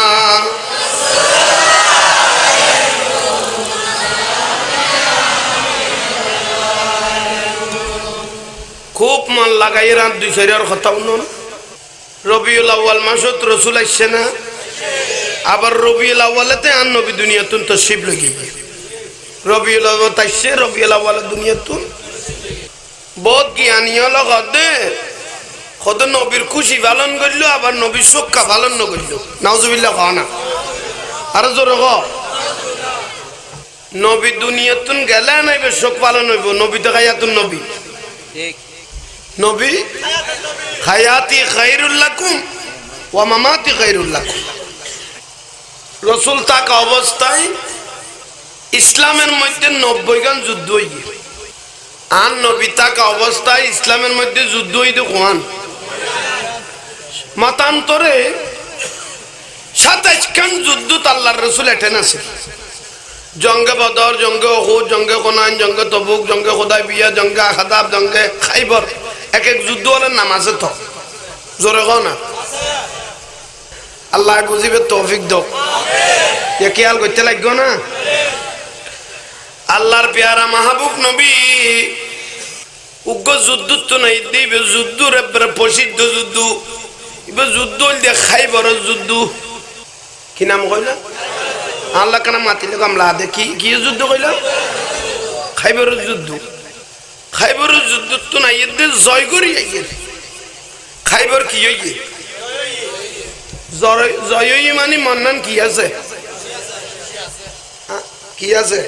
खूब मन लगाई रात दुई शरीर खत्म रबिउल अव्वल मासत रसूल आइছে না আবার রবিউল আউয়ালেতে আর নবী দুনিয়াতুন তশরিফ লাগি রবিউল আউয়াল তাইছে রবিউল আউয়াল দুনিয়াতুন বহুত জ্ঞানীয় লগতে খোদ নবীর খুশি পালন করলো আবার নবীর শোকা পালন ন করলো নাউজুবিল্লাহ কও না আর জোরে কও নবী দুনিয়াতুন গেলে নাইবে শোক পালন হইব নবী তো হায়াতুন নবী ঠিক নবী হায়াতি খায়রুল লাকুম ওয়া মামাতি খায়রুল লাকুম রসুল থাকা অবস্থায় ইসলামের মধ্যে 90 গান যুদ্ধ হইয়ে আর নবী থাকা অবস্থায় ইসলামের মধ্যে যুদ্ধ হইতে কোয়ান মাতান্তরে 27 খান যুদ্ধ আল্লাহর রসুল এটেন আছে জঙ্গে বদর জঙ্গে উহুদ জঙ্গে কোনান জঙ্গে তবুক জঙ্গে হুদায়বিয়া জঙ্গে আহজাব জঙ্গে খাইবর এক এক যুদ্ধ হলে নাম আছে তো জোরে কও না আল্লাহ বুঝিবে তৌফিক দাও আমিন খেয়াল করতে লাগবে না আল্লাহর প্যারা মাহবুব নবী উগ্র যুদ্ধ তো নাই দিবে যুদ্ধ রে প্রসিদ্ধ যুদ্ধ ইবে যুদ্ধ হইলে খাইবর যুদ্ধ কি নাম কইলা আল্লাহ কানা মাতিলে কামলা দে কি যুদ্ধ কইলা খাইবর যুদ্ধ তো নাই এতে জয় করি আইয়ে খাইবর কি হইয়ে জয়ই মানে মন্নান কি আছে কি আছে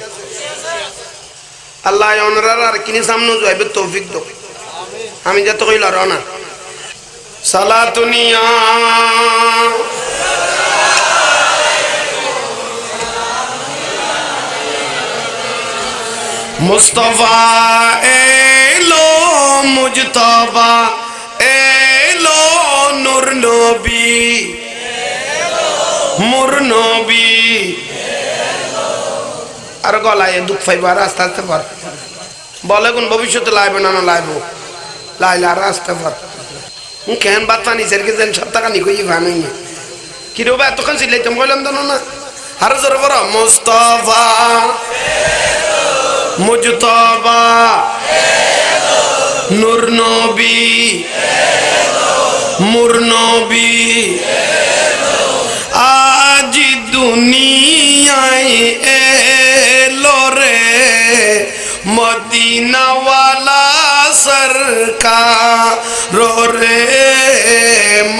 আল্লাহ ওনার আর কিনি সামনে যাইবে তৌফিক দাও আমি যত কইলা রানা সালাতুনিয়া মুস্তাফা এলো মুজতবা নবী মোর নবী আর গলায় দুঃখ পাইবার আস্তে আস্তে পার বলে কোন ভবিষ্যতে লাইবে না লাইব লাইলে আর আসতে পার কেন বাত পানি সেরকে যেন সব টাকা নিকই ভানুই কি রে এতক্ষণ সিলাইতাম বললাম তো না আর জোরে বড় মুস্তাফা মুজতবা নূর নবী মোর নবী আজ দুনিয়ায় এলো রে মদিনাওয়ালা সরকার রে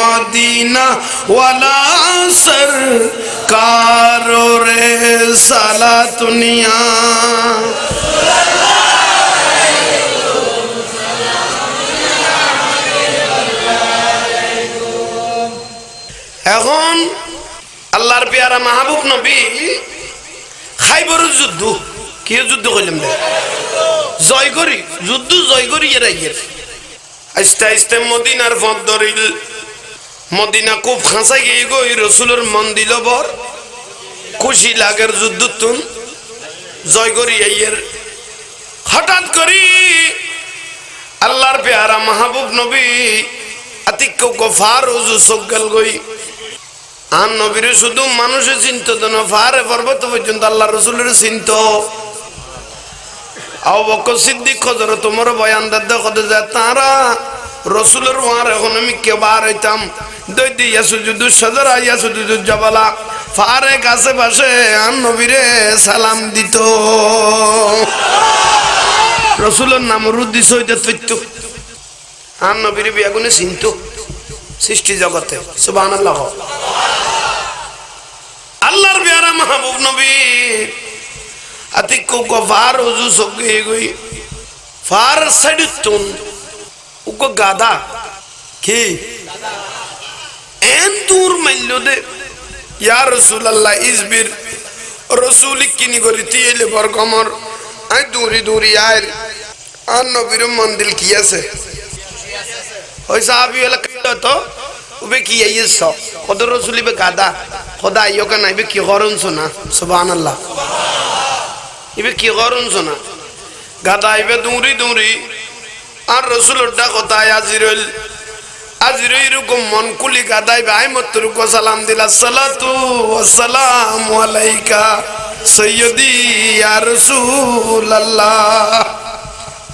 মদিনাওয়ালা সরকার রে সালাতুনিয়া এখন আল্লাহর পেয়ারা মাহবুব নবী খাইবর যুদ্ধ কি যুদ্ধ করলাম জয় করি যুদ্ধ জয় করি এর আস্তে আস্তে মদিনার পথ ধরিল মদিনা খুব খাঁচাই গিয়ে গই রসুলের মন দিল বর খুশি লাগের যুদ্ধ তুন জয় করি এর হঠাৎ করি আল্লাহর পেয়ারা মাহবুব নবী আতিক্য গফার উজু সজ্ঞাল গই আর নবীর শুধু মানুষের চিন্ত না ফারে পর্বত পর্যন্ত আল্লাহ রসুলের চিন্ত আবু বকর সিদ্দিক খজর তোমার বয়ান দাদা কত যায় তারা রসুলের ওয়ার এখন আমি কেবার হইতাম দই দিয়া সুজুদু সাজারা ইয়া সুজুদু জবালা ফারে কাছে পাশে আর নবীরে সালাম দিত রসুলের নাম রুদ্দি সইতে তৈত্য আর নবীরে বিয়াগুনে চিন্ত সৃষ্টি জগতে সুবহানাল্লাহ আল্লাহর পেয়ারা মাহবুব নবী আতিক্য গফার উজু সগে গই ফার সাইডুন উকো গাদা কি এন দূর মাইল দে ইয়া রাসূলুল্লাহ ইসবির রাসূল কিনি করি তিলে বরকমর আই দূরি দূরি আয় আর নবীর মন্দির কি আছে ওই সাহাবী হলো তো উবে কি আইছ কত রাসূলি বে গাদা খোদা আইও কেন ইবে কি করুন শোনা সুবহানাল্লাহ ইবে কি করুন শোনা গাদা ইবে দূরি দূরি আর রাসূলের ডাক কোথায় আজিরুল আজিরুল এরকম মন কুলি গাদাই ভাই মত্তর কো সালাম দিল আসসালাতু ওয়াসসালামু আলাইকা সাইয়্যিদি ইয়া রাসূলুল্লাহ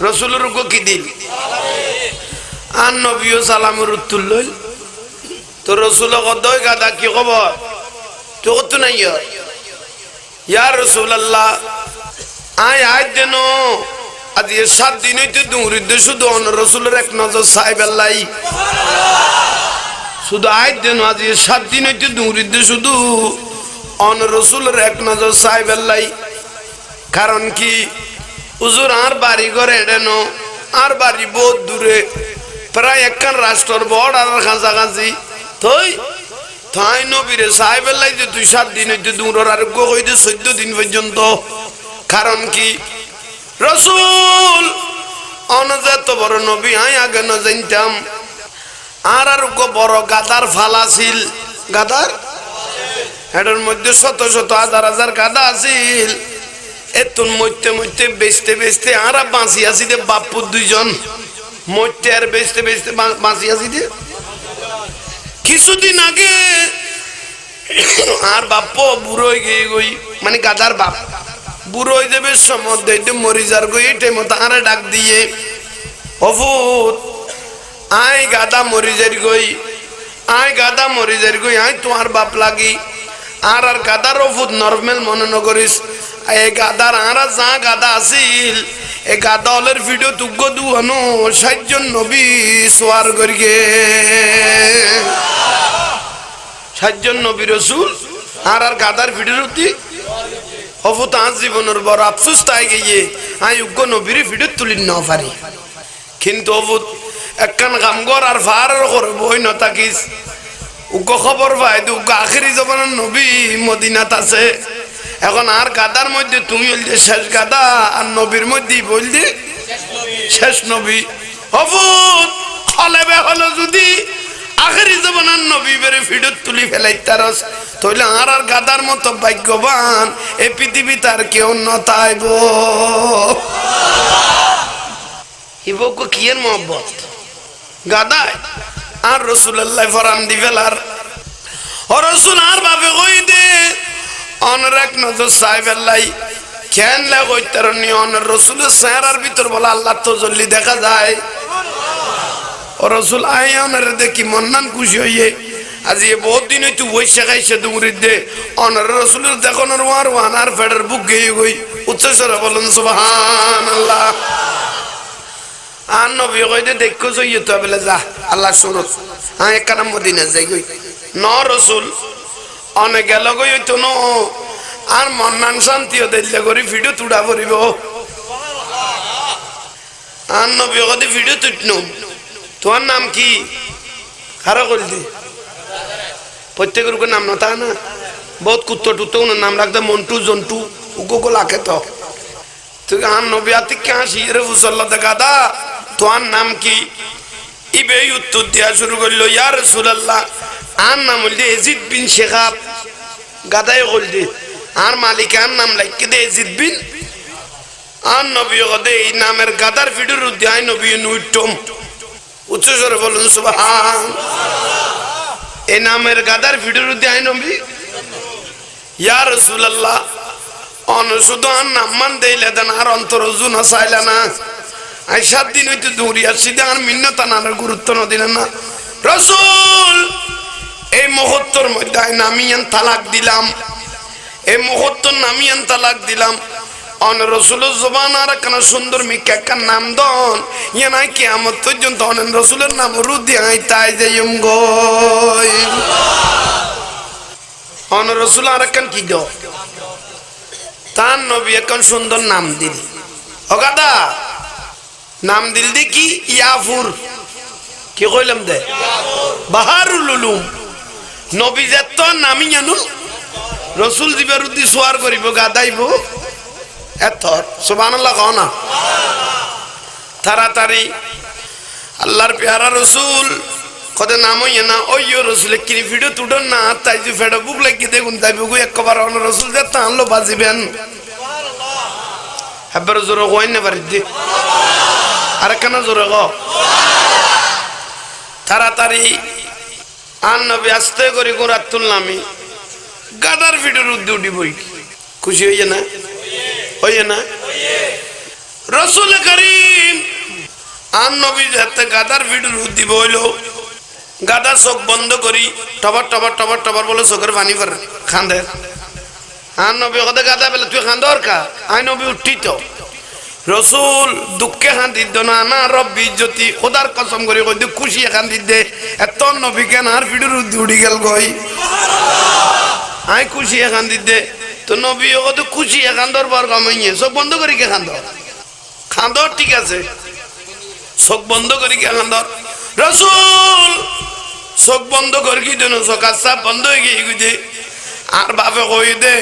রাসূলের কো কি দিল আর নবীও সালামের উত্তর লইল তো রসুল কদয় গাদা কি খবর তো কত নাই ইয়া রাসূলুল্লাহ আয় দেন আজ 7 দিন হইতে দূরিদ শুধু অন রসুলের এক নজর সাহেব আল্লাহ শুধু আয় দেন আজ 7 দিন হইতে দূরিদ শুধু অন রসুলের এক নজর সাহেব আল্লাহ কারণ কি হুজুর আর বাড়ি ঘরে দেন আর বাড়ি বহুত দূরে প্রায় একখান রাষ্ট্রের বর্ডার কাছাকাছি থই থাই নবীরে সাহেবের লাই যে 2-7 দিন হইতে দূর আরোগ্য হইতে 14 দিন পর্যন্ত কারণ কি রসুল অনজাত বড় নবী আই আগে না জানতাম আর আরোগ্য বড় গাদার ফালাছিল গাদার এটার মধ্যে শত শত হাজার হাজার গাদা আছিল এতুন মইতে মইতে বেচতে বেচতে আর বাঁচি আছি দে বাপুর দুইজন মইতে আর বেচতে বেচতে বাঁচি আছি দে কিছুদিন আগে আর বাপ বুড়ো হয়ে গিয়ে গই মানে গাদার বাপ বুড়ো হয়ে যাবে সময় মরি যার গই এই টাইম তাহারে ডাক দিয়ে অভূত আয় গাদা মরি যার গই আয় গাদা মরি যার গই আয় তোমার বাপ লাগি আর গাদার অভূত নর্মাল মনে নগরিস এই গাদার আর যা গাদা আছিল এই গাদা হলের ভিডিও তুগ্গ দু আনো 60 জন নবী সোয়ার করিয়ে 60 জন নবী রসুল আর গাদার ভিডিওর অতি অভূত আজ জীবনের বড় আফসোস তাই গিয়ে আই উগ্র নবীর ভিডিও তুলি না পারি কিন্তু অভূত একখান কামগর আর ফার করে বই ন থাকিস উগ্র খবর পাই উগ্র আখেরি জমানার নবী মদিনাত আছে এখন আর গাদার মধ্যে তুমি বলতে শেষ গাদা আর নবীর মধ্যে বলতে শেষ নবী অভূত হলে হলো যদি আখেরি জমানার নবী বেরে ফিডত তুলি ফেলাইতারস তাইলে আর গাদার মতো ভাগ্যবান এই পৃথিবী তার কেউ নতাইব ইবকো কিয়ের মহব্বত গাদায় আর রাসূলুল্লাহ ফরান দি ফেলার ও রাসূল আর ভাবে কই দে অনরাক নজর সাইবেল্লাই কেন লাগইতার নি অন রাসূলের চেহারার ভিতর বলা আল্লাহ তো জল্লি দেখা যায় ও রাসূল আয়ানের দেখি মন্নান খুশি হইয়ে আজি বহুত দিন হইতো বইসা খাইছে দুমুরিদ দে অন রাসূলের দেখনের ওয়ার ওয়ানার ফেডার বুক গই গই উচ্চস্বরে বলেন সুবহানাল্লাহ আর নবী কইতে দেখো জইয়ে তো বলে যা আল্লাহ সুরত একখানা মদিনা যাই গই ন রাসূল অনে গেল গই হইতো ন আর মন্নান শান্তিও দিলে করি ভিডিও তুড়া পড়িব আর নবী কইতে ভিডিও তুটনু তোমার নাম কি কারা কইলি প্রত্যেকের নাম না তা না বহুত কুত্তো টুত্তো নাম রাখতে মন্টু জন্টু উগো লাখে তো তুই আর নবী আতি কে আসি রে ফুসল্লা দেখা দা তোমার নাম কি ইবে উত্তর দেওয়া শুরু করলো ইয়া রাসূলুল্লাহ আর নাম হইলে ইয়াজিদ বিন শিহাব গাদাই কইলি আর মালিকার নাম লাইকে দে ইয়াজিদ বিন আর নবী কদে এই নামের গাদার ভিডিওর উদ্যায় নবী নুইটম উচ্চস্বরে বলুন সুবহান এই নামের গাদার ভিডিওর উদ্যায় নবী ইয়া রাসূলুল্লাহ অন শুধু আর নাম মান দেইলে দেন আর অন্তর জুন চাইলা না আই 7 দিন হইতে দৌড়ি আসছি আর মিন্নতা না গুরুত্ব না দিলেন না রাসূল এই মুহূর্তের মধ্যে নামিয়ান তালাক দিলাম এই মুহূর্তের নামিয়ান তালাক দিলাম অন রাসূলের জবান আর কেন সুন্দর মিকা নাম দন ইয়া নাই কিয়ামত পর্যন্ত অন রাসূলের নাম রুদি আই তাই যাইম গই অন রাসূল আর কেন কি দ তার নবী এখন সুন্দর নাম দিল ওগাদা নাম দিল দি কি ইয়াফুর কি কইলাম দে বাহারুল উলুম নবী যত নামি জানো রাসূল জিবারুদ্দি সোয়ার করিব গাদাইব এত সুবহানাল্লাহ কও না তাড়াতাড়ি আল্লাহর পেয়ারা রাসূল কদে নাম হইয়া না ওইও রাসূলের কি ভিডিও তুডন না তাই যে ফেডো বুক লাগি দেখুন তাই বুক একবার অন রাসূল যে তানলো বাজিবেন হাবার জোরে কই না পারি দি আর কেন জোরে গো তাড়াতাড়ি আর নবী আস্তে করে গোরাত তুললামি গাদার ভিডিওর উদ্দি বই খুশি হইয়া না হইয়া না রাসূল করিম আর নবী যাতে গাদার ভিডিওর উদ্দি বইলো গাদা চোখ বন্ধ করি টবার টবার টবার টবার বলে চোখের পানি পড়ে খান্দে আর নবী কথা গাদা বেলা তুই খান্দর কা আই নবী উঠি তো রাসূল দুঃখে খান্দি দ না না রব্বি জ্যোতি খোদার কসম করে কই খুশি খান্দি দে এত নবী কেন আর ভিডিওর উড়ি গেল গই আই খুশি খান্দি দে তো নবী কত খুশি খান্দর বার কামাইয়ে চোখ বন্ধ করি কে খান্দর খান্দর ঠিক আছে চোখ বন্ধ করি কে খান্দর রাসূল চোখ বন্ধ করি কি দেন চোখ আচ্ছা বন্ধ হয়ে গিয়ে দে আর বাপে কই দে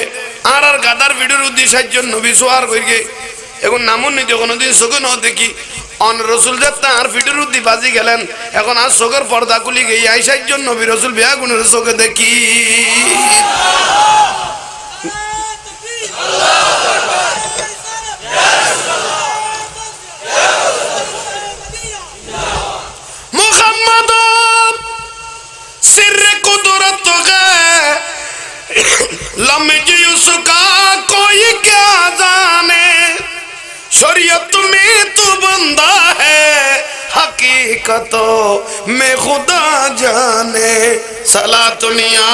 আর গাদার ভিডিওর উদ্দেশ্য নবী সোয়ার করি গে এখন নামুন নিজে কোনোদিন চোখে ন দেখি অন রাসূল যাত্রা আর ভিডিওর উদ্দি বাজি গেলেন এখন আর চোখের পর্দা খুলি গিয়ে আইসার জন্য নবী রাসূল বিয়া গুণের চোখে দেখি মুহাম্মদ সিররে কুদরত গে লমজি উসকা কোই क्या जाने शरीयत में तो बंदा है हकीकतों में खुदा जाने सलातुनिया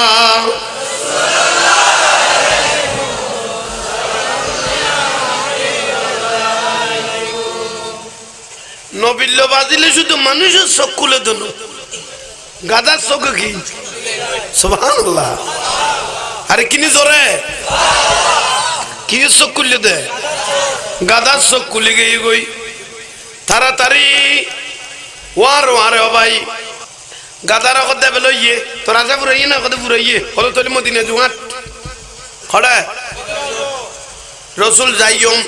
নবিল্য বাজিলে শুধু মানুষের চোখ খুলে দিল গাদার চোখ কি সুবহানাল্লাহ আরে কিনি জোরে কি চোখ খুলে দে গাদার চোখ খুলে গিয়ে গই তাড়াতাড়ি ওয়ার ওয়ারে ও ভাই গাদার কথা বেলো ইয়ে তো রাজা পুরাইয়ে না কথা পুরাইয়ে হলো তোর মদিনা জুয়াত খড়া রাসূল যাইয়ম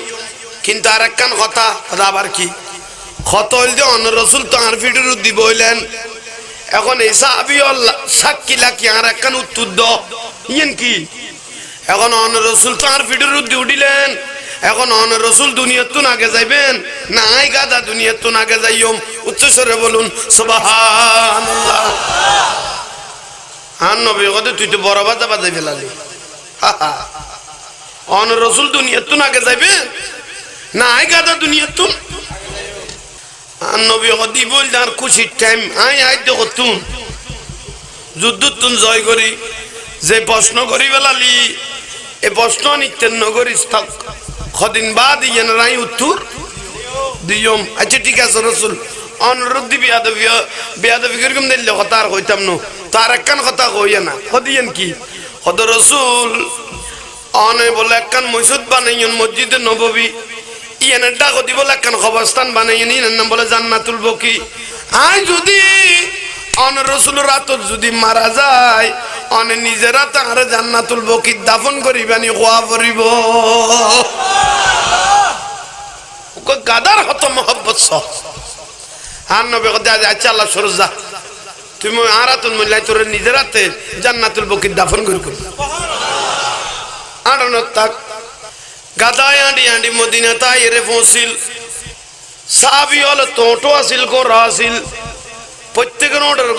কিন্তু আরেকখান কথা আবার কি খত হইল যে অন্য রাসূল তো আর ভিডিওর দিব হইলেন এখন এই সাহাবী সাক্ষী লাকি আর একখান উত্তর দ ইয়েন কি এখন অন রসুল তো আর ফিডের উদ্দি উঠিলেন এখন অন রসুল দুনিয়ার তুন আগে যাইবেন না আই গাদা দুনিয়ার তুন আগে যাইম উচ্চস্বরে বলুন সুবহানাল্লাহ আর নবী কত তুই তো বড় বাজা বাজাই ফেলালি অন রসুল দুনিয়ার তুন আগে যাইবেন না আই গাদা দুনিয়ার তুন আর নবী কত বল আর খুশির টাইম আই আই দেখো তুন যুদ্ধ তুন জয় করি যে প্রশ্ন করি বেলালি এ প্রশ্ন নিত্যেন নগরী কদিন বাদ ইয়েন রাই উত্তর দিয়ম আচ্ছা ঠিক আছে রসুল অনুরোধ দিবি বেয়াদবি কিরকম দিলে কথা আর কইতাম না তার একখান কথা কইয়া না কদিয়েন কি কত রসুল অনে বলে একখান মসজিদ বানাইন মসজিদে নববী ইয়েনের ডাক দিব একখান কবরস্থান বানাইন ইয়েনের নাম বলে জান্নাতুল বকি আই যদি অন রসুল রাত যদি মারা যায় অনে নিজেরা তাহার জান্নাতুল বকি দাফন করিবানি খোয়া পড়িব গাদার হত মহব্বত সহ আর নবী কত আচ্ছা আল্লাহ সরজ যা তুমি আর আতুল মিলাই তোর নিজের হাতে জান্নাতুল বকি দাফন করি আড়ন তাক গাদায় আঁডি আঁডি মদিনা তাই এরে পৌঁছিল সাহাবী হলে তোটো আসিল গোরা আসিল প্রত্যেকের ওটার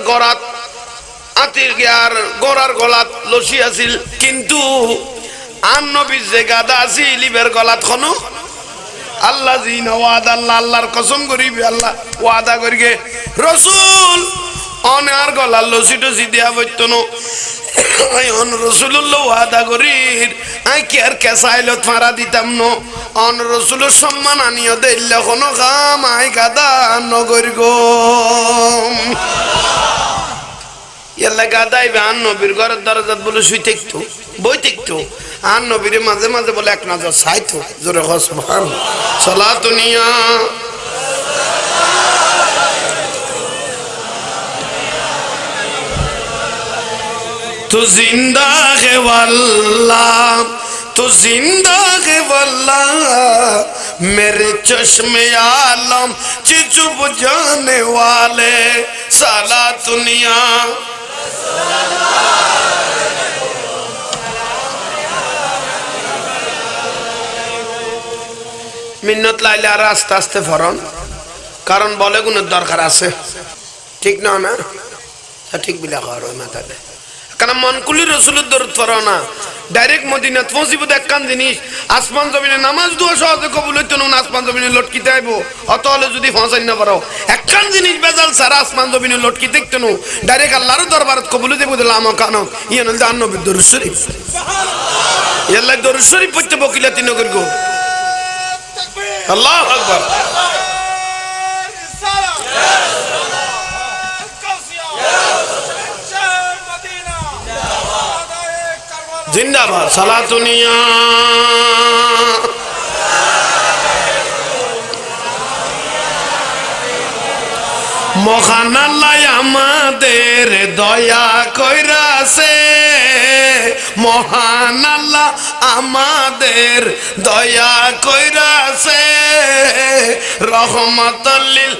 গড়াত আতির গিয়ার গোড়ার গলাত লসি আছিল কিন্তু আন নবীর যে গাদা আছিল ইবের গলাত খনো আল্লাহ জিনা ওয়াদা আল্লাহর কসম করিবে আল্লাহ ওয়াদা করিগে রসুল অনে আর গলার লসি টসি দিয়া বইত নো অন রসুল্লাহ ওয়াদা করির আই কি আর কেসাইলত ফাঁড়া দিতাম নো অন রসুলের সম্মান আনিও দিল্লা কোনো কাম আই গাদা নগর গো ইয়াল্লা গাদাইবে আন নবীর ঘরের দরজাত বলে শুই থাকতো বই থাকতো আর নবীর মাঝে মাঝে বলে এক নজর চাইতো জোরে সুবহান সালাতু নিয়া तू जिंदा है वल्लाह तू जिंदा है वल्लाह मेरे चश्मे आलम ची चुप जाने वाले साला दुनिया মিন্নত লাইলে আর আস্তে আস্তে ফরন কারণ বলে গুণের দরকার আছে ঠিক না না ঠিক বিলা কর মাথাতে কারণ মনকুলি রসুলের দরদ ফরো না ডাইরেক্ট মদিনাত পৌঁছিব একখান জিনিস আসমান জমিনে নামাজ দোয়া সহজে কবুল হইতো না আসমান জমিনে লটকিতে আইব অত হলে যদি পৌঁছাই না পারো একখান জিনিস বেজাল সারা আসমান জমিনে লটকি দেখতো না ডাইরেক্ট আল্লাহর দরবারত কবুল দেব দিলাম কানো ইয়ান হল নবীর দরুদ শরীফ ইয়াল্লাহ দরুদ শরীফ পড়তে বকিলাতি নগর গো আল্লাহু আকবার জিন্দাবাদ সালাতুনিয়া মহান আল্লাহ আমাদের দয়া কইরাছে মহান আল্লাহ আমাদের দয়া কইরাছে রহমতুল লিল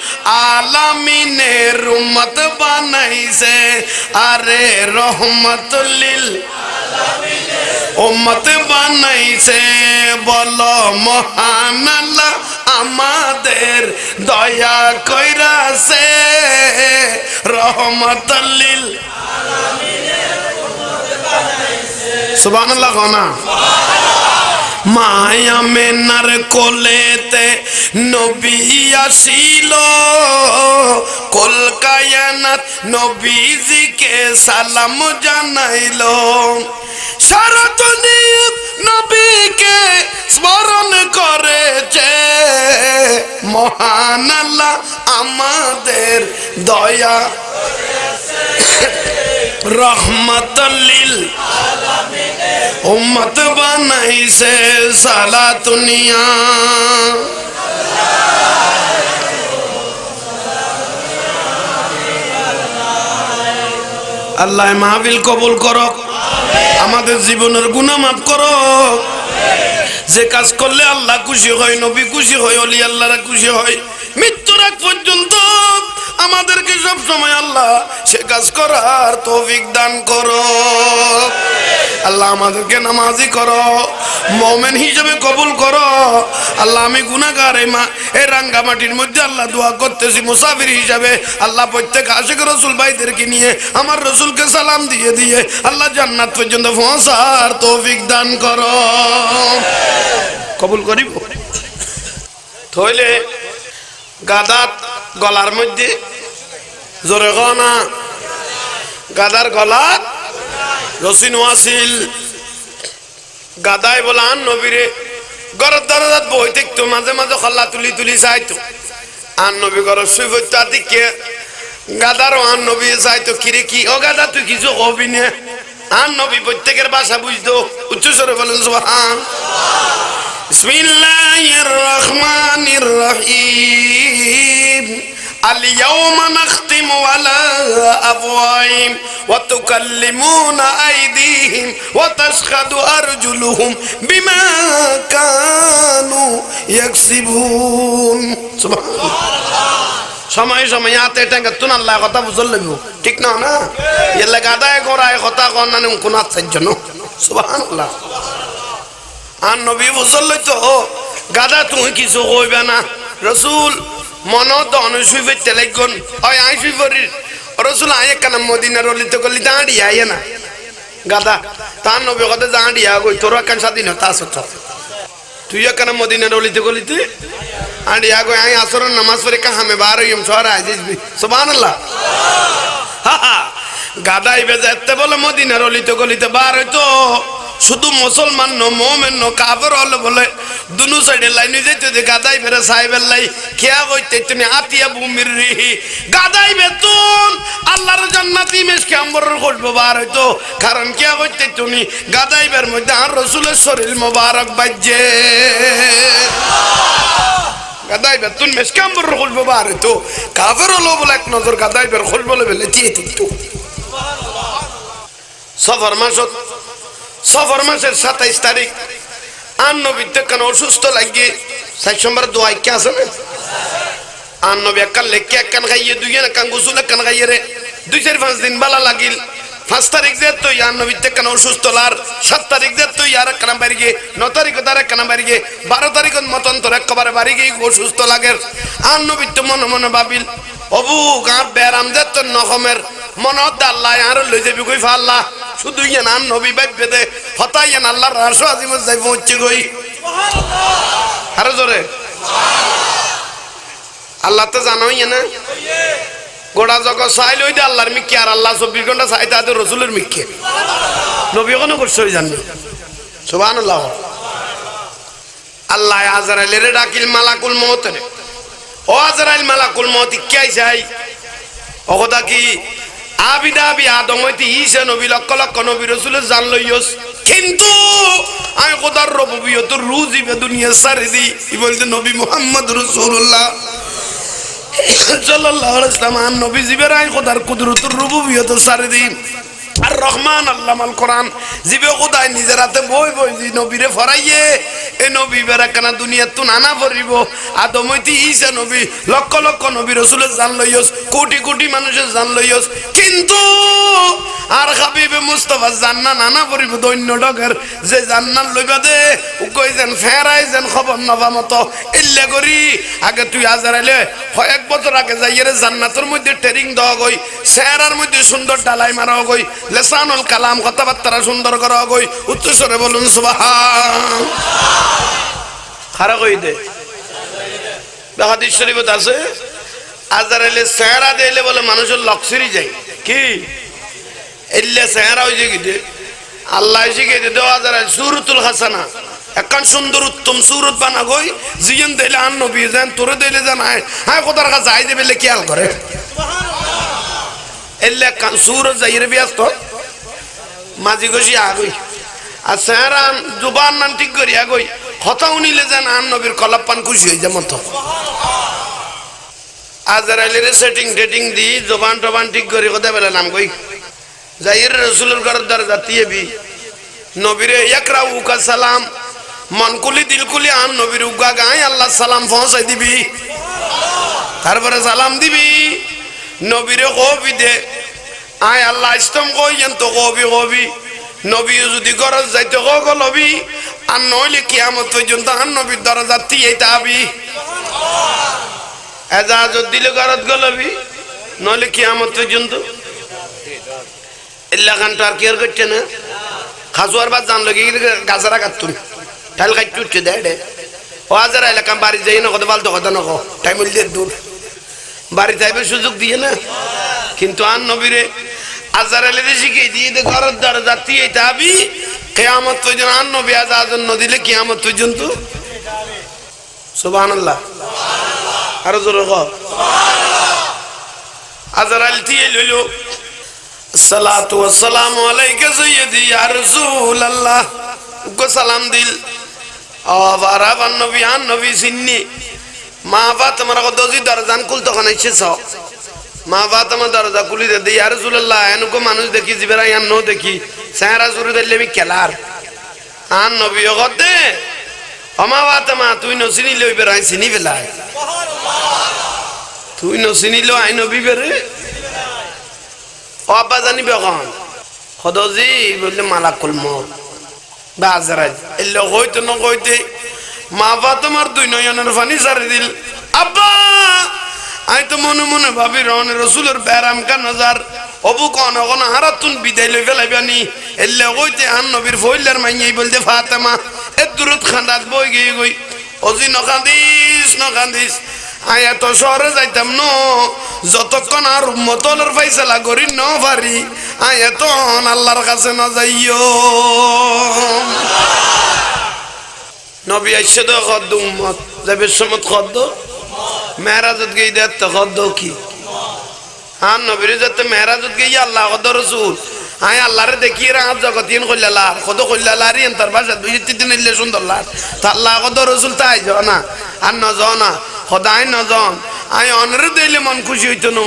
আলামিনের উম্মত বানাইছে আরে রহমতুল লিল উম্মত বানাইছে বলো মহান আল্লাহ আমাদের দয়া কইরাছে রহমতুল লিল আলামিনের উম্মত বানাইছে সুবহানাল্লাহ কোনা মায়া মেনার কোলেতে নবী আসিল কলকায়ানাত নবীজিকে সালাম জানাইল সারা দুনিয়া নবীকে স্মরণ করেছে মহান আল্লাহ আমাদের দয়া রহমতুল লিল আলামিনের উম্মত বানাইছে সালাতুনিয়া আল্লাহ মাহফিল কবুল করো আমাদের জীবনের গুনাহ মাফ করো যে কাজ করলে আল্লাহ খুশি হয় নবী খুশি হয় ওলি আল্লাহরা খুশি হয় মৃত্যুর আগ পর্যন্ত আমাদেরকে সব সময় আল্লাহ সে কাজ করার তৌফিক দান করো। আল্লাহ আমাদেরকে নামাজি করো, মুমিন হিসেবে কবুল করো। আল্লাহ আমি গুনাহগার, এই রাঙ্গা মাটির মধ্যে আল্লাহ দোয়া করতেছি মুসাফির হিসাবে। আল্লাহ প্রত্যেক আশিক রাসূল ভাইদেরকে নিয়ে আমার রাসূলকে সালাম দিয়ে দিয়ে আল্লাহ জান্নাত পর্যন্ত পৌঁছার তৌফিক দান করো। কবুল করিব। তাহলে গাদার গলার মধ্যে জোরে গনা, গাদার গলা রসিন ওয়াসিল। গাদায় বলে আন নবীরে গরর দরজাত বই দেখতো, মাঝে মাঝে খল্লা তুলি তুলি চাইতো। আন নবী গরর শুই পড়তো আদিকে গাদারও আন নবী চাইতো, কিরে কি ও গাদা তুই কিছু কবি না? আন নবী প্রত্যেকের ভাষা বুঝতো। উচ্চস্বরে বলেন সুবহান। বিসমিল্লাহির রহমানির রহিম। اليوم نختم على أفواههم وتكلمنا أيديهم وتشهد أرجلهم بما كانوا يكسبون سبحان الله। সময় সময় হাতে টাঙ্গা তুন আল্লাহ কথা বুঝল লাগবো, ঠিক না? না এলে গাদায় গোড়ায় কথা কন না কোন আছেন জন্য সুবহানাল্লাহ। আর নবী বুঝল তো গাদা তুমি কিছু কইবে না। রসুল মন দন শুই ফেরতে লাগন, ওই আই শুই ফরি রসুল আয় কানা মদিনার অলিতে গলি দাঁড়িয়ে আয় না গাদা। তার নবী কথা দাঁড়িয়ে গই তোর কান স্বাধীনতা আছে তো, তুই কানা মদিনার অলিতে গলিতে আড়িয়া গই আই আসরের নামাজ পড়ে কাহামে বার হইম শহরে আই দিবি সুবহানাল্লাহ। গাদাই বেজাতে বলে মদিনার অলিতে গলিতে বার হইতো। শুধু মুসলমান ন মুমিন ন কাফের হলে বলে দুনু সাইডে লাইনে যেতে যে গাদাই বেরে সাহেবের লাই খেয়া কইতে তুমি আতিয়া ভূমির রিহি গাদাই বেতুন আল্লাহর জান্নাতি মেশকে আমবরের করবো বার হইতো। কারণ খেয়া কইতে তুমি গাদাই বের মধ্যে আর রসুলের শরীর মোবারক বাজে গাদাই বেতুন মেশকে আমবরের করবো বার হইতো। কাফের হলো বলে এক নজর গাদাই বের খোল বলে বেলে দিয়ে দিত। সফর মাসের 27 তারিখ আন নবী কেন অসুস্থ লাগিয়ে 4 নম্বর দোয়া কে আছে না আন নবী একান লেখকে একান খাইয়ে দুই একান গোসল একান খাইয়ে রে 2-4-5 দিন বালা লাগিল। 5 তারিখ যে তো আন নবী কেন অসুস্থ লার 7 তারিখ যে তো আর কানা বাড়ি গিয়ে 9 তারিখ তার কানা বাড়ি গিয়ে 12 তারিখ মতন তোর একবারে বাড়ি গিয়ে অসুস্থ লাগে। আন নবী তো মনে মনে ভাবিল অবু গা বেরাম যে তো নহমের মনত আল্লাহ আর লই যাবি কই ফাল্লা শুধু ইয়ান আন নবী বাইবে দে হতাই ইয়ান আল্লাহর আরশ আজিমত যাই পৌঁছে গই সুবহানাল্লাহ। আরো জোরে আল্লাহ তো জানো না গোড়া জগৎ চাইল ওই দে আল্লাহর মিক্কি আর আল্লাহ 24 ঘন্টা চাই তাদের রসুলের মিক্কি নবী কোনো করছে জানি সুবহানাল্লাহ। আল্লাহ আজরাইলের ডাকিল মালাকুল মউত রে ও আজরাইল মালাকুল মউত কি আইছাই ও কথা কি আবিদাবি আদম হইতে ঈসা নবী লক্ষ লক্ষ নবী রাসূলের জান লইয়স, কিন্তু আমি খোদার রুবুবিয়ত রুজি বে দুনিয়া সারি দি ই বলতে নবী মুহাম্মদ রাসূলুল্লাহ সাল্লাল্লাহু আলাইহি ওয়াসাল্লাম নবী জিবের আই খোদার কুদরতুর রুবুবিয়ত সারি দি। আর রহমান আল্লামাল কোরআন জিবে খোদায় নিজের হাতে বই বই জি নবীরে ফরাইয়ে এ নবী বেরা কানা দুনিয়া তু নানা পড়িব আদম হইতে ঈসা নবী লক্ষ লক্ষ নবী রাসূলের জান লইয়স, কোটি কোটি মানুষের জান লইয়স, কিন্তু আর হাবিবে মুস্তাফা জান্না নানা পড়িব দৈন্য ডগের যে জান্নাত লইবা দে কই যেন ফেরাই যেন খবর নবা মতো ইল্লা করি আগে তুই আজরাইলে 1 বছর আগে যাইরে জান্নাতের মধ্যে ট্রেনিং দেওয়া গই, চেহারার মধ্যে সুন্দর ডালাই মারা গই, লিসানুল কালাম কথাবার্তা সুন্দর করা গই। উচ্চস্বরে বলুন সুবহান। খারা কই দে হাদিস শরীফত আছে আজরাইলে চেহারা দিলে বলে মানুষের লক্সরি যায় কি এল্লে চেহারা হই যে কি আল্লাহ শিখে দে আজরাইল সূরাতুল হাসানা একখান সুন্দর উত্তম সুরত বানা গই জিয়ন দিলে আন নবী যেন তোরে দিলে জানায় হ্যাঁ কোথার কাছে আই দেবে খেয়াল করে এল্লে কান সুরত যাইরে ব্যস্ত মাঝি গছি আগই আর চেহারা জুবান নাম ঠিক করি আগই কথা উনিলে যেন আন নবীর কলাপ পান খুশি হয়ে যেমন তো আজরাইলের সেটিং ডেটিং দি জবান টবান ঠিক করে কথা বলে নাম গই যাইর রাসূলের ঘর দরজা তিয়েবি নবীরে ইয়াকরাউ কা সালাম মনকুলি দিলকুলি আন নবীর উগা গায় আল্লাহ সালাম পৌঁছাই দিবি তারপরে সালাম দিবি নবীরে কবি দে আয় আল্লাহ ইস্তম কইয়েন তো কবি নবী যদি গরজ যাইতে গলবি আর নইলে কিয়ামত পর্যন্ত আর নবীর দরজা তিয়ে তাবি এজাজত দিলে গরজ গলবি নইলে কিয়ামত পর্যন্ত এলাকানটা আর কেয়ার করছে না খাসুয়ার বাদ জানলো কি গাছারা কাটতুন তাহলে কাটতে উঠছে দে ও হাজার এলাকা বাড়ি যাই না কথা বলতো কথা নকো টাইম দিয়ে দূর বাড়ি যাইবে সুযোগ দিয়ে না কিন্তু আর নবীরে আজার এলে শিখিয়ে দিয়ে ঘরের দরজা দিয়ে যাবি কিয়ামত পর্যন্ত আর নবী আজাজন ন দিলে কিয়ামত পর্যন্ত সুবহানাল্লাহ আরো জোরে কও আজার এলে দিয়ে লইলো আসসালাতু ওয়াসসালামু আলাইকা সাইয়্যিদি ইয়া রাসূলুল্লাহ গো সালাম দিল আবার নবী আর নবী সিন্নি মা বাবা তোমার কদজি দরজান খুল তখন এসেছ মা বাবা তোমার দরজা খুলি দে ইয়া রাসূলুল্লাহ এনুকো মানুষ দেখি জিবেরা ইয়ান নো দেখি সারা জুরে দিলে আমি কেলার আর নবী গদে আমা বাবা তোমা তুই ন চিনি লই বেরাই চিনি বেলাই তুই ন চিনি লো আই নবী বেরে ও আব্বা জানিবে কখন কদজি বললে মালাকুল মউত বাজারাজ এলো কইতে ন কইতে মা বাবা তোমার দুই নয়নের পানি সারি দিল আব্বা আই তো মনে মনে ভাবি রন রসুলের ব্যারাম কা নজর অবু কোন কোন হারাতুন বিদায় লই ফেলাইবানি এলে কইতে আন নবীর ফইলার মাইয়াই বলতে ফাতেমা এ দুরুত খান্দাত বই গই অজি নকান্দিস আয়া তো শহরে যাইতাম ন যতক্ষণ আর উম্মতলের ফয়সালা করি ন পারি আয়া তো আল্লাহর কাছে না যাইও নবী আইসে তো খদ্দ উম্মত যাবে সমত খদ্দ মেরাজত গই দেত খদ্দ কি আর নবীর যত মেরাজত গই আল্লাহ খদ্দ রাসূল আয় আল্লাহরে দেখিয়ে রাত জগতিন কইলালা খদ্দ কইলালারি এন্তার ভাষা দুই তিন ইল্লে সুন্দর লাগ তা আল্লাহ খদ্দ রাসূল তাই জানা আর ন জানা খোদাই ন জন আয় অনরে দিলে মন খুশি হইতো ন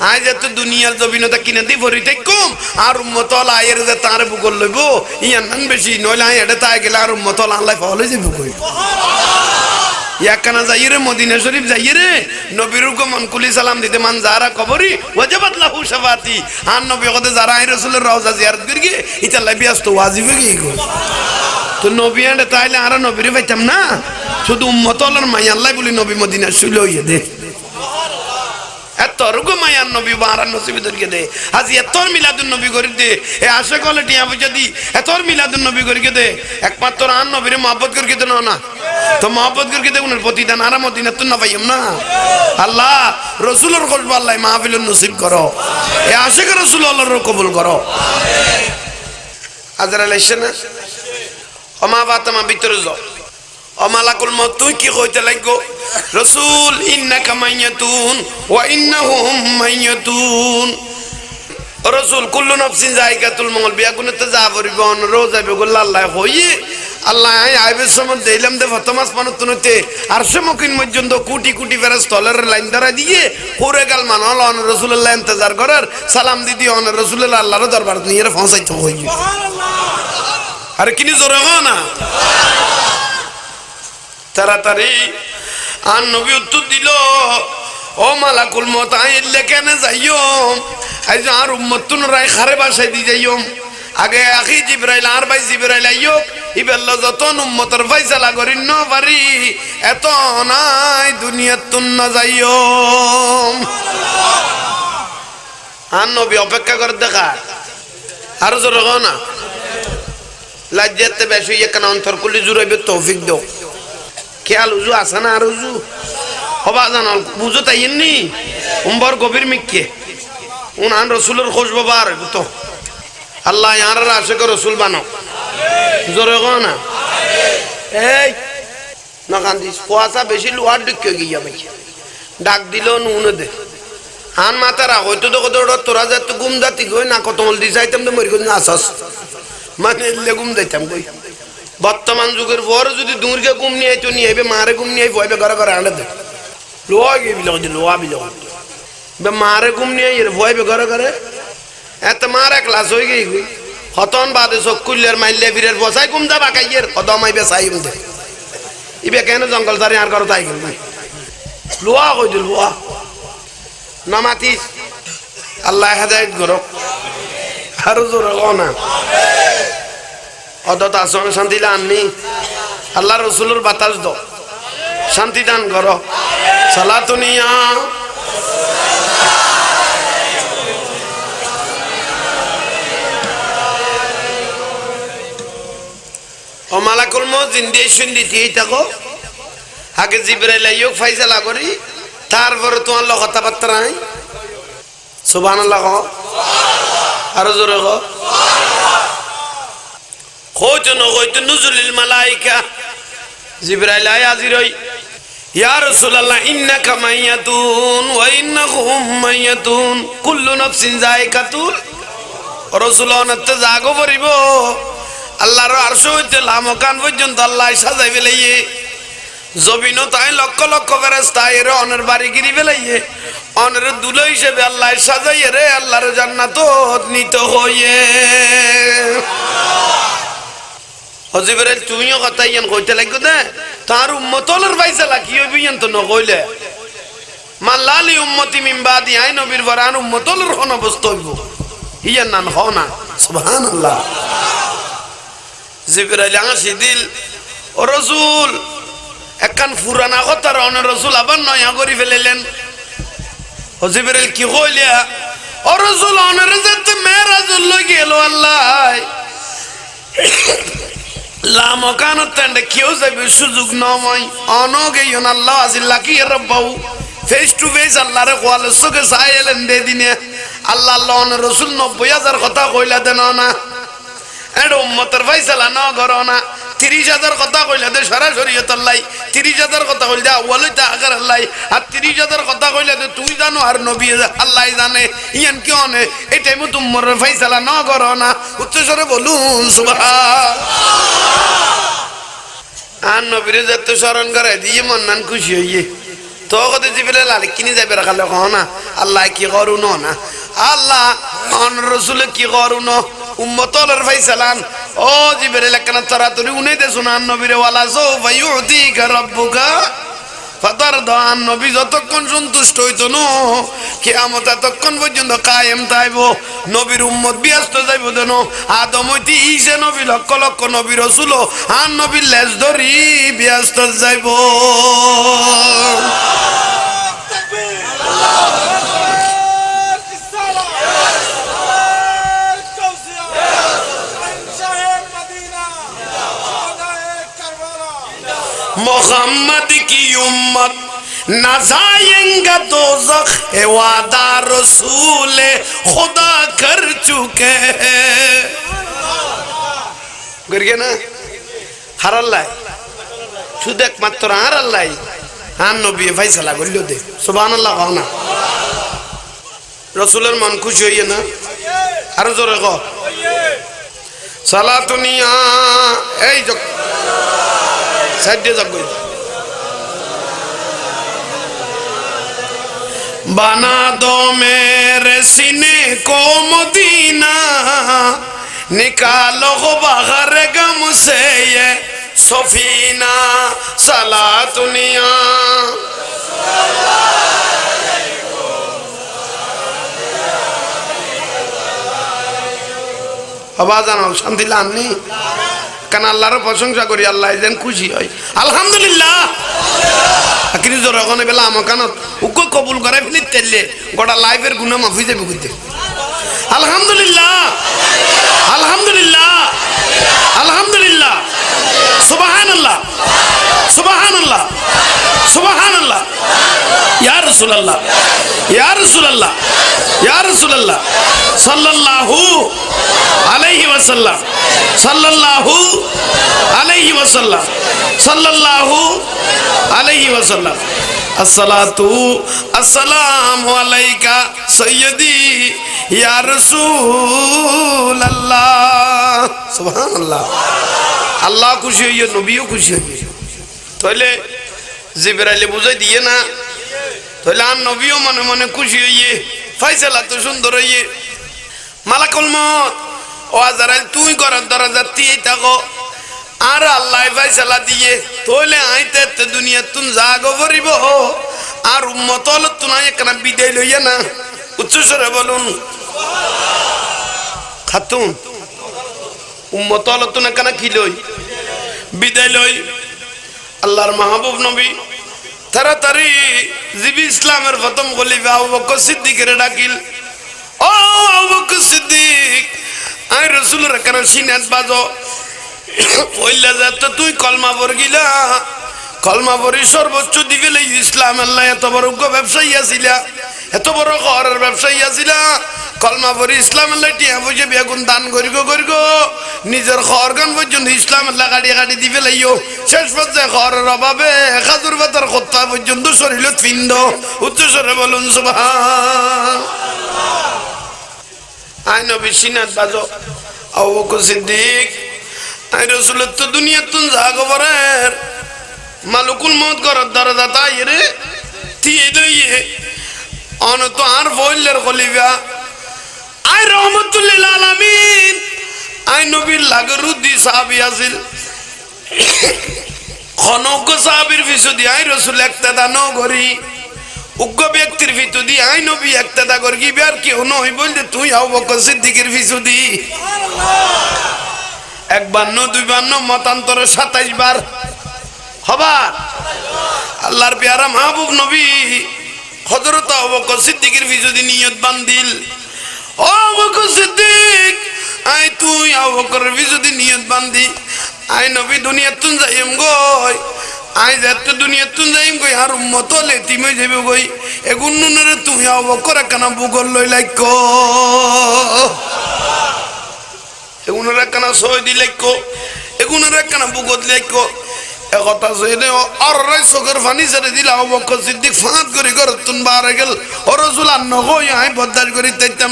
আয় যত দুনিয়ার জবিনতা কিনে দি ভরি তাই কম আর উম্মতল আয়ের যে তারে বুকল লইব ইয়ান নান বেশি নইলে আয় এটা তাই গেলে আর উম্মতল আল্লাহ ফলে যে বুকই ইয়াকানা যাইরে মদিনা শরীফ যাইরে নবীর মন কুলি সালাম দিতে মান যারা কবরি ওয়াজিবাত লাহু শাফাতি আর নবী কদে যারা আই রাসূলের রওজা জিয়ারত করি ইতা লাবিয়াস তো ওয়াজিব কি গো তো নবী এন্ড তাইলে আর নবীরে পাইতাম না শুধু উম্মতলের মাই আল্লাহ বলি নবী মদিনা শুইলো ইয়ে দে এত রুগো মায়ার নবী বারান নসিবে দরকে দে আজ এতর মিলাদুন নবী করি দে এ আশা কলে টিয়া বুঝা দি এতর মিলাদুন নবী করি দে একমাত্র আন নবীরে মহব্বত করি দে না তো মহব্বত করি দে উনার প্রতিদান আর মদিনা তো না পাইম না আল্লাহ রাসূলের কলব আল্লাহ মাহফিলুন নসিব করো এ আশিক রাসূল আল্লাহর কবুল করো আজরাইল আইছে না ওমা ফাতেমা ভিতরে যাও অমালাকুল মউত তুই কি কইতে লাগো রাসূল ইন্নাকা মাইয়াতুন ওয়া ইন্নাহুম মাইয়াতুন রাসূল কুল্লু নাফসিন যায়কাতুল মউত বিয়া গুনতে যা পড়িব অন রোজা বেগুল আল্লাহ হইয়ে আল্লাহ আইবে সময় দিলাম দে ফতমাস পানুতে আর সমকিন পর্যন্ত কোটি কোটি ফেরেশতা তলের লাইন ধরা দিয়ে পুরো গাল মানল অন রাসূলুল্লাহ ইন্তজার করার সালাম দিদি অন রাসূলুল্লাহ আল্লাহর দরবার নিয়ে পৌঁছাইতে হইবে সুবহানাল্লাহ আরে কিনি জোরে গো না তাড়াতাড়ি আর নবী উত্তর দিল ও মালাকুল মউত আইলে কেন যাইও আইজ আর উম্মতুন রাই খারে বাসায় দি যাইও আগে আখি জিবরাইল আর ভাই জিবরাইল আইও ইবেল্লা যত উম্মতের ফয়সালা করিন ন পারি এত নাই দুনিয়াত তুন না যাইও আর নবী অপেক্ষা করে দেখা আর জোরে গো না লাজ্জাতে বেশি কেন অন্তর কুলি জুড়াইবে তৌফিক দাও খেয়াল উজু আছে না আর উজু হবা জানাল বুঝো তাই নি উম্বর গভীর মিক্কে উন আন রসুলের খোঁজ বাবার তো আল্লাহ ইয়ার আশেক রসুল বানো জোরে গো না এই না কান্দিস কুয়াশা বেশি লোহার ডিক্কে গিয়া ভাই ডাক দিল নুনে দে আন মাতারা হয়তো তো কত তোরা যাতে গুম জাতি গই না কত মল দি যাইতাম তো মরি না আসস মানে গুম যাইতাম কই বর্তমান যুগের পর যদি দূরকে গুম নিয়ে আইতো নিয়ে আইবে মারে গুম নিয়ে আইবে ঘরে ঘরে আনে দে লোয়া গিয়ে বিলো লোয়া বিলো বে মারে গুম নিয়ে আইরে ভয়বে ঘরে ঘরে এত মারে ক্লাস হয়ে গই হতন বাদে চকুলের মাইলে ফিরের বসাই গুম যা বাকাইয়ের কদম আইবে সাইম দে ইবে কেন জঙ্গল সারি আর ঘর তাই গই লোয়া কই দিল লোয়া নামাতিস আল্লাহ হেদায়েত করো আরো জোরে কও না অদত আসন শান্তি দাননি আল্লাহ রসুলের বাতাস দাও শান্তি দান করো সালাতুনিয়া ও মালাকুল মউত জিন্দে শুনদিতে থাকো আগে জিবরাইল আইয়ো ফাইসালা করি তারপরে তোমার লগ কথাবার্তা নাই সুবহানাল্লাহ কও আরো জোরে কও খোঁজনো কইতো নুজুলিল মালাইকা জিবরাইল আয় হাজির হই ইয়া রাসূলুল্লাহ ইন্নাকা মাইয়াতুন ওয়া ইন্নাকুম মাইয়াতুন কুল্লু নাফসিন যায়কাতুল রাসূল অনতে জাগো পড়িব আল্লাহর আরশ হইতে লামকান পর্যন্ত আল্লাহ সাজাই ফেলাইয়ে জমিনও তাই লক্ষ লক্ষ ফেরেশতা এর অনের বাড়ি গিরি ফেলাইয়ে অনের দুলো হিসেবে আল্লাহ সাজাইয়ে রে আল্লাহর জান্নাতত নিত হইয়ে হজিবরেল তুমিও কথা ইয়ান কইতে লাগো দে তার উম্মতলের ফাইসালা কি হইবে ইয়ান তো নকইলে মাল্লালি উম্মতি মিন বাদি আই নবীর বরান উম্মতলের কোন অবস্থা হইব ইয়ান নান হনা সুবহানাল্লাহ জিবরাইল আসি দিল ও রাসূল একখান পুরানা কথা রওনা রাসূল আবার নয়া করি ফেলেলেন হজিবরেল কি কইলা ও রাসূল অনার যেতে মেরাজুল লই গেল আল্লাহ লামকানতে কেউ যাবে সুযোগ নয় অনগে আল্লাহ আজিল্লা কি রব্বাউ ফেস টু ফেস আল্লাহরে কোয়ালে চোখে চাই এলেন দে দিনে আল্লাহ আল্লাহ রসুল 90,000 কথা কইলা দেন না এড উম্মতের ফাইসালা ন করো না 30,000 কথা কইলা দে সরাসরি আল্লাহ 30,000 কথা কইলা ওয়ালিতা আগার আল্লাহ আর 30,000 কথা কইলা দে তুই জানো আর নবী আল্লাহ জানে ইয়ান কি অনে এই টাইমে তোমার ফাইসালা ন করো না উচ্চস্বরে বলুন সুবহান আর নবীরে যত স্মরণ করে দিয়ে মন মান খুশি হইয়ে তো কথা জিবরাইল আলে কিনি যাবে রাখালে কহ না আল্লাহ কি করু না আল্লাহ অন রসুলে কি করু ন উম্মতলের ফাইসালান ও জিবরাইল কেন তাড়াতাড়ি উনি দে শুনান নবীরে ওয়ালা সাউফা ইউতিকা রাব্বুকা ফাতারদান নবী যতক্ষণ সন্তুষ্ট হইতো না কিয়ামত ততক্ষণ পর্যন্ত কায়েম থাকবো নবীর উম্মত ব্যস্ত যাইব দেন আদম হইতে ঈসা নবী লক্ষ লক্ষ নবী রাসূল আর নবীর লেজ ধরি ব্যস্ত যাইব मोहम्मद की उम्मत न जाएंगे दोज़ख ए वादा रसूल खुदा कर चुके हैं करगे ना हर अल्लाह शुद्ध एकमात्र हर अल्लाह हाँ नबी फैसला करलो दे सुभान अल्लाह कहना रसूलेर मन खुश होइए ना आरो जोरे कहो सालातुनिया ए जो बना दो मेरे सीने को मदीना निकालो बाहर गम से ये सफीना सलातुनिया आवाज आना शांति लानी কেন আল্লাহর প্রশংসা করি আল্লাহ যেন খুশি হয় আলহামদুলিল্লাহ আকিরি জোর ওখানে বেলা আমাকানত উকো কবুল করে ফেলি তেললে গোটা লাইফের গুনাহ মাফ হয়ে যাবে কইতে আলহামদুলিল্লাহ আলহামদুলিল্লাহ আলহামদুলিল্লাহ সুবহানাল্লাহ সুবহানাল্লাহ সুবহানাল্লাহ ইয়া রাসূলুল্লাহ ইয়া রাসূলুল্লাহ ইয়া রাসূলুল্লাহ সাল্লাল্লাহু আলাইহি ওয়াসাল্লাম সাল্লাল্লাহু আলাইহি ওয়াসাল্লাম সাল্লাল্লাহু আলাইহি ওয়াসাল্লাম আসসালাতু আসসালামু আলাইকা সাইয়্যিদি ইয়া রাসূলুল্লাহ সুবহানাল্লাহ আল্লাহ খুশি হইয়ে নবীও খুশি হইয়ে তাহলে জিবরাইল বুঝাই দিয়ে না তাহলে আর নবীও মনে মনে খুশি হইয়ে ফয়সালা তো সুন্দর হইয়ে মালাকুল মউত ও আজরাইল তুই ঘরের দরজা দিয়ে থাকো আর আল্লাহ ফয়সালা দিয়ে তাহলে আইতে দুনিয়া তুন জাগো ভরিব আর উম্মত হল তুই একখানা বিদায় লইয়া না উচ্চস্বরে বলুন খাতুন উম্মত আলোচনা কেন কি লই বিদায় লই আল্লাহর মাহবুব নবী তাড়াতাড়ি জিবি ইসলামের প্রথম খলিফা আবু বকর সিদ্দিকের ডাকিল ও আবু বকর সিদ্দিক আই রাসূলের কেন সিনাত বাজো পয়লা যাত তুই কলমা পড়গিলা কলমা পড়ি সর্বোচ্চ দিবে লই ইসলাম আল্লাহ এত বড় ব্যবসায়ী আছিলা এত বড় ঘরের ব্যবসায়ী আছিলা কলমা পড়ি ইসলাম আল্লাহ টিয়া বুঝে বেগুন দান করিগো নিজের খরগান পর্যন্ত ইসলাম আল্লাহ গাড়ি দিবে লাইও শেষ পর্যায়ে খরের অভাবে খাজুর পাতার খত্তা পর্যন্ত শরীর পিণ্ড উচ্চস্বরে বলুন সুবহান আই নবী সিনাত বাজো আবু বকর সিদ্দিক আই রাসূলের তো দুনিয়া তুন জাগবরের মালুকুল মউত করার দরজা তাই রে তিয়ে দইয়ে অনত আর বইলের খলিফা আই রহমাতুল্লিল আলামিন আই নবীর লাগরুদ্দি সাহাবী আছিল খনক সাহাবীর পিছু আই রাসূল একতাদা ন করি উগ্র ব্যক্তির পিছু দি আই নবী একতাদা করি কি আর কেউ নই বলতে তুই আবু বকর সিদ্দিকের পিছু দি একবার ন দুইবার ন মতান্তরে 27 বার হবার আল্লাহর পেয়ারা মাহবুব নবী হযরত আবু বকর সিদ্দিকের পিছু দি নিয়ত বান্দিল ও আবু বকর সিদ্দিক আই তুই আবু বকরের পিছু দি নিয়ত বান্ধি আই নবী দুনিয়া তুন যাইম গই আই যেত দুনিয়া তুন যাইম গই আর উম্মত লেতিম হই যাবে গই এগুন নুনরে তুই আবু বকর কানা বুগল লই লাইক এগুনরে কানা সই দি লাইক এগুনরে কানা বুগত লাইক একথা জেনে আর চোখের পানি ছেড়ে দিল আবু বকর সিদ্দিক ফাঁদ করে তুন বারে গেল ও রাসূল আর নগই আই বদার করি তাইতাম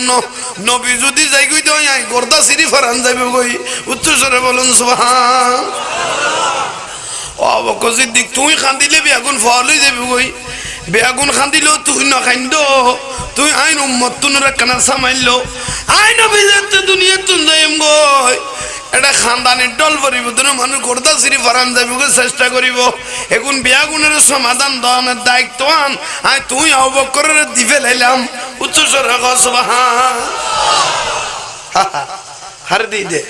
নবী যদি যাই কই দই আই গর্দা সিরি ফরান যাবে কই উচ্চস্বরে বলুন সুবহান ও আবু বকর সিদ্দিক তুই খান্দিলে বেগুন ফল হই যাবে কই বেগুন খান্দিলো তুই না খাইন্দ তুই আইন উম্মত তুনরে কানা সামাইলো আই নবী যেতে দুনিয়া তুন যাইম গই এটা খানদানের দল পরিবর্তন মানুষ গর্দা সিরি ফরান যাবে চেষ্টা করিব এখন বেগুনের সমাধান দনের দায়িত্ব আন আই তুই আবু বকরের দিবে লাইলাম উচ্চস্বরে সুবহান হার দি দে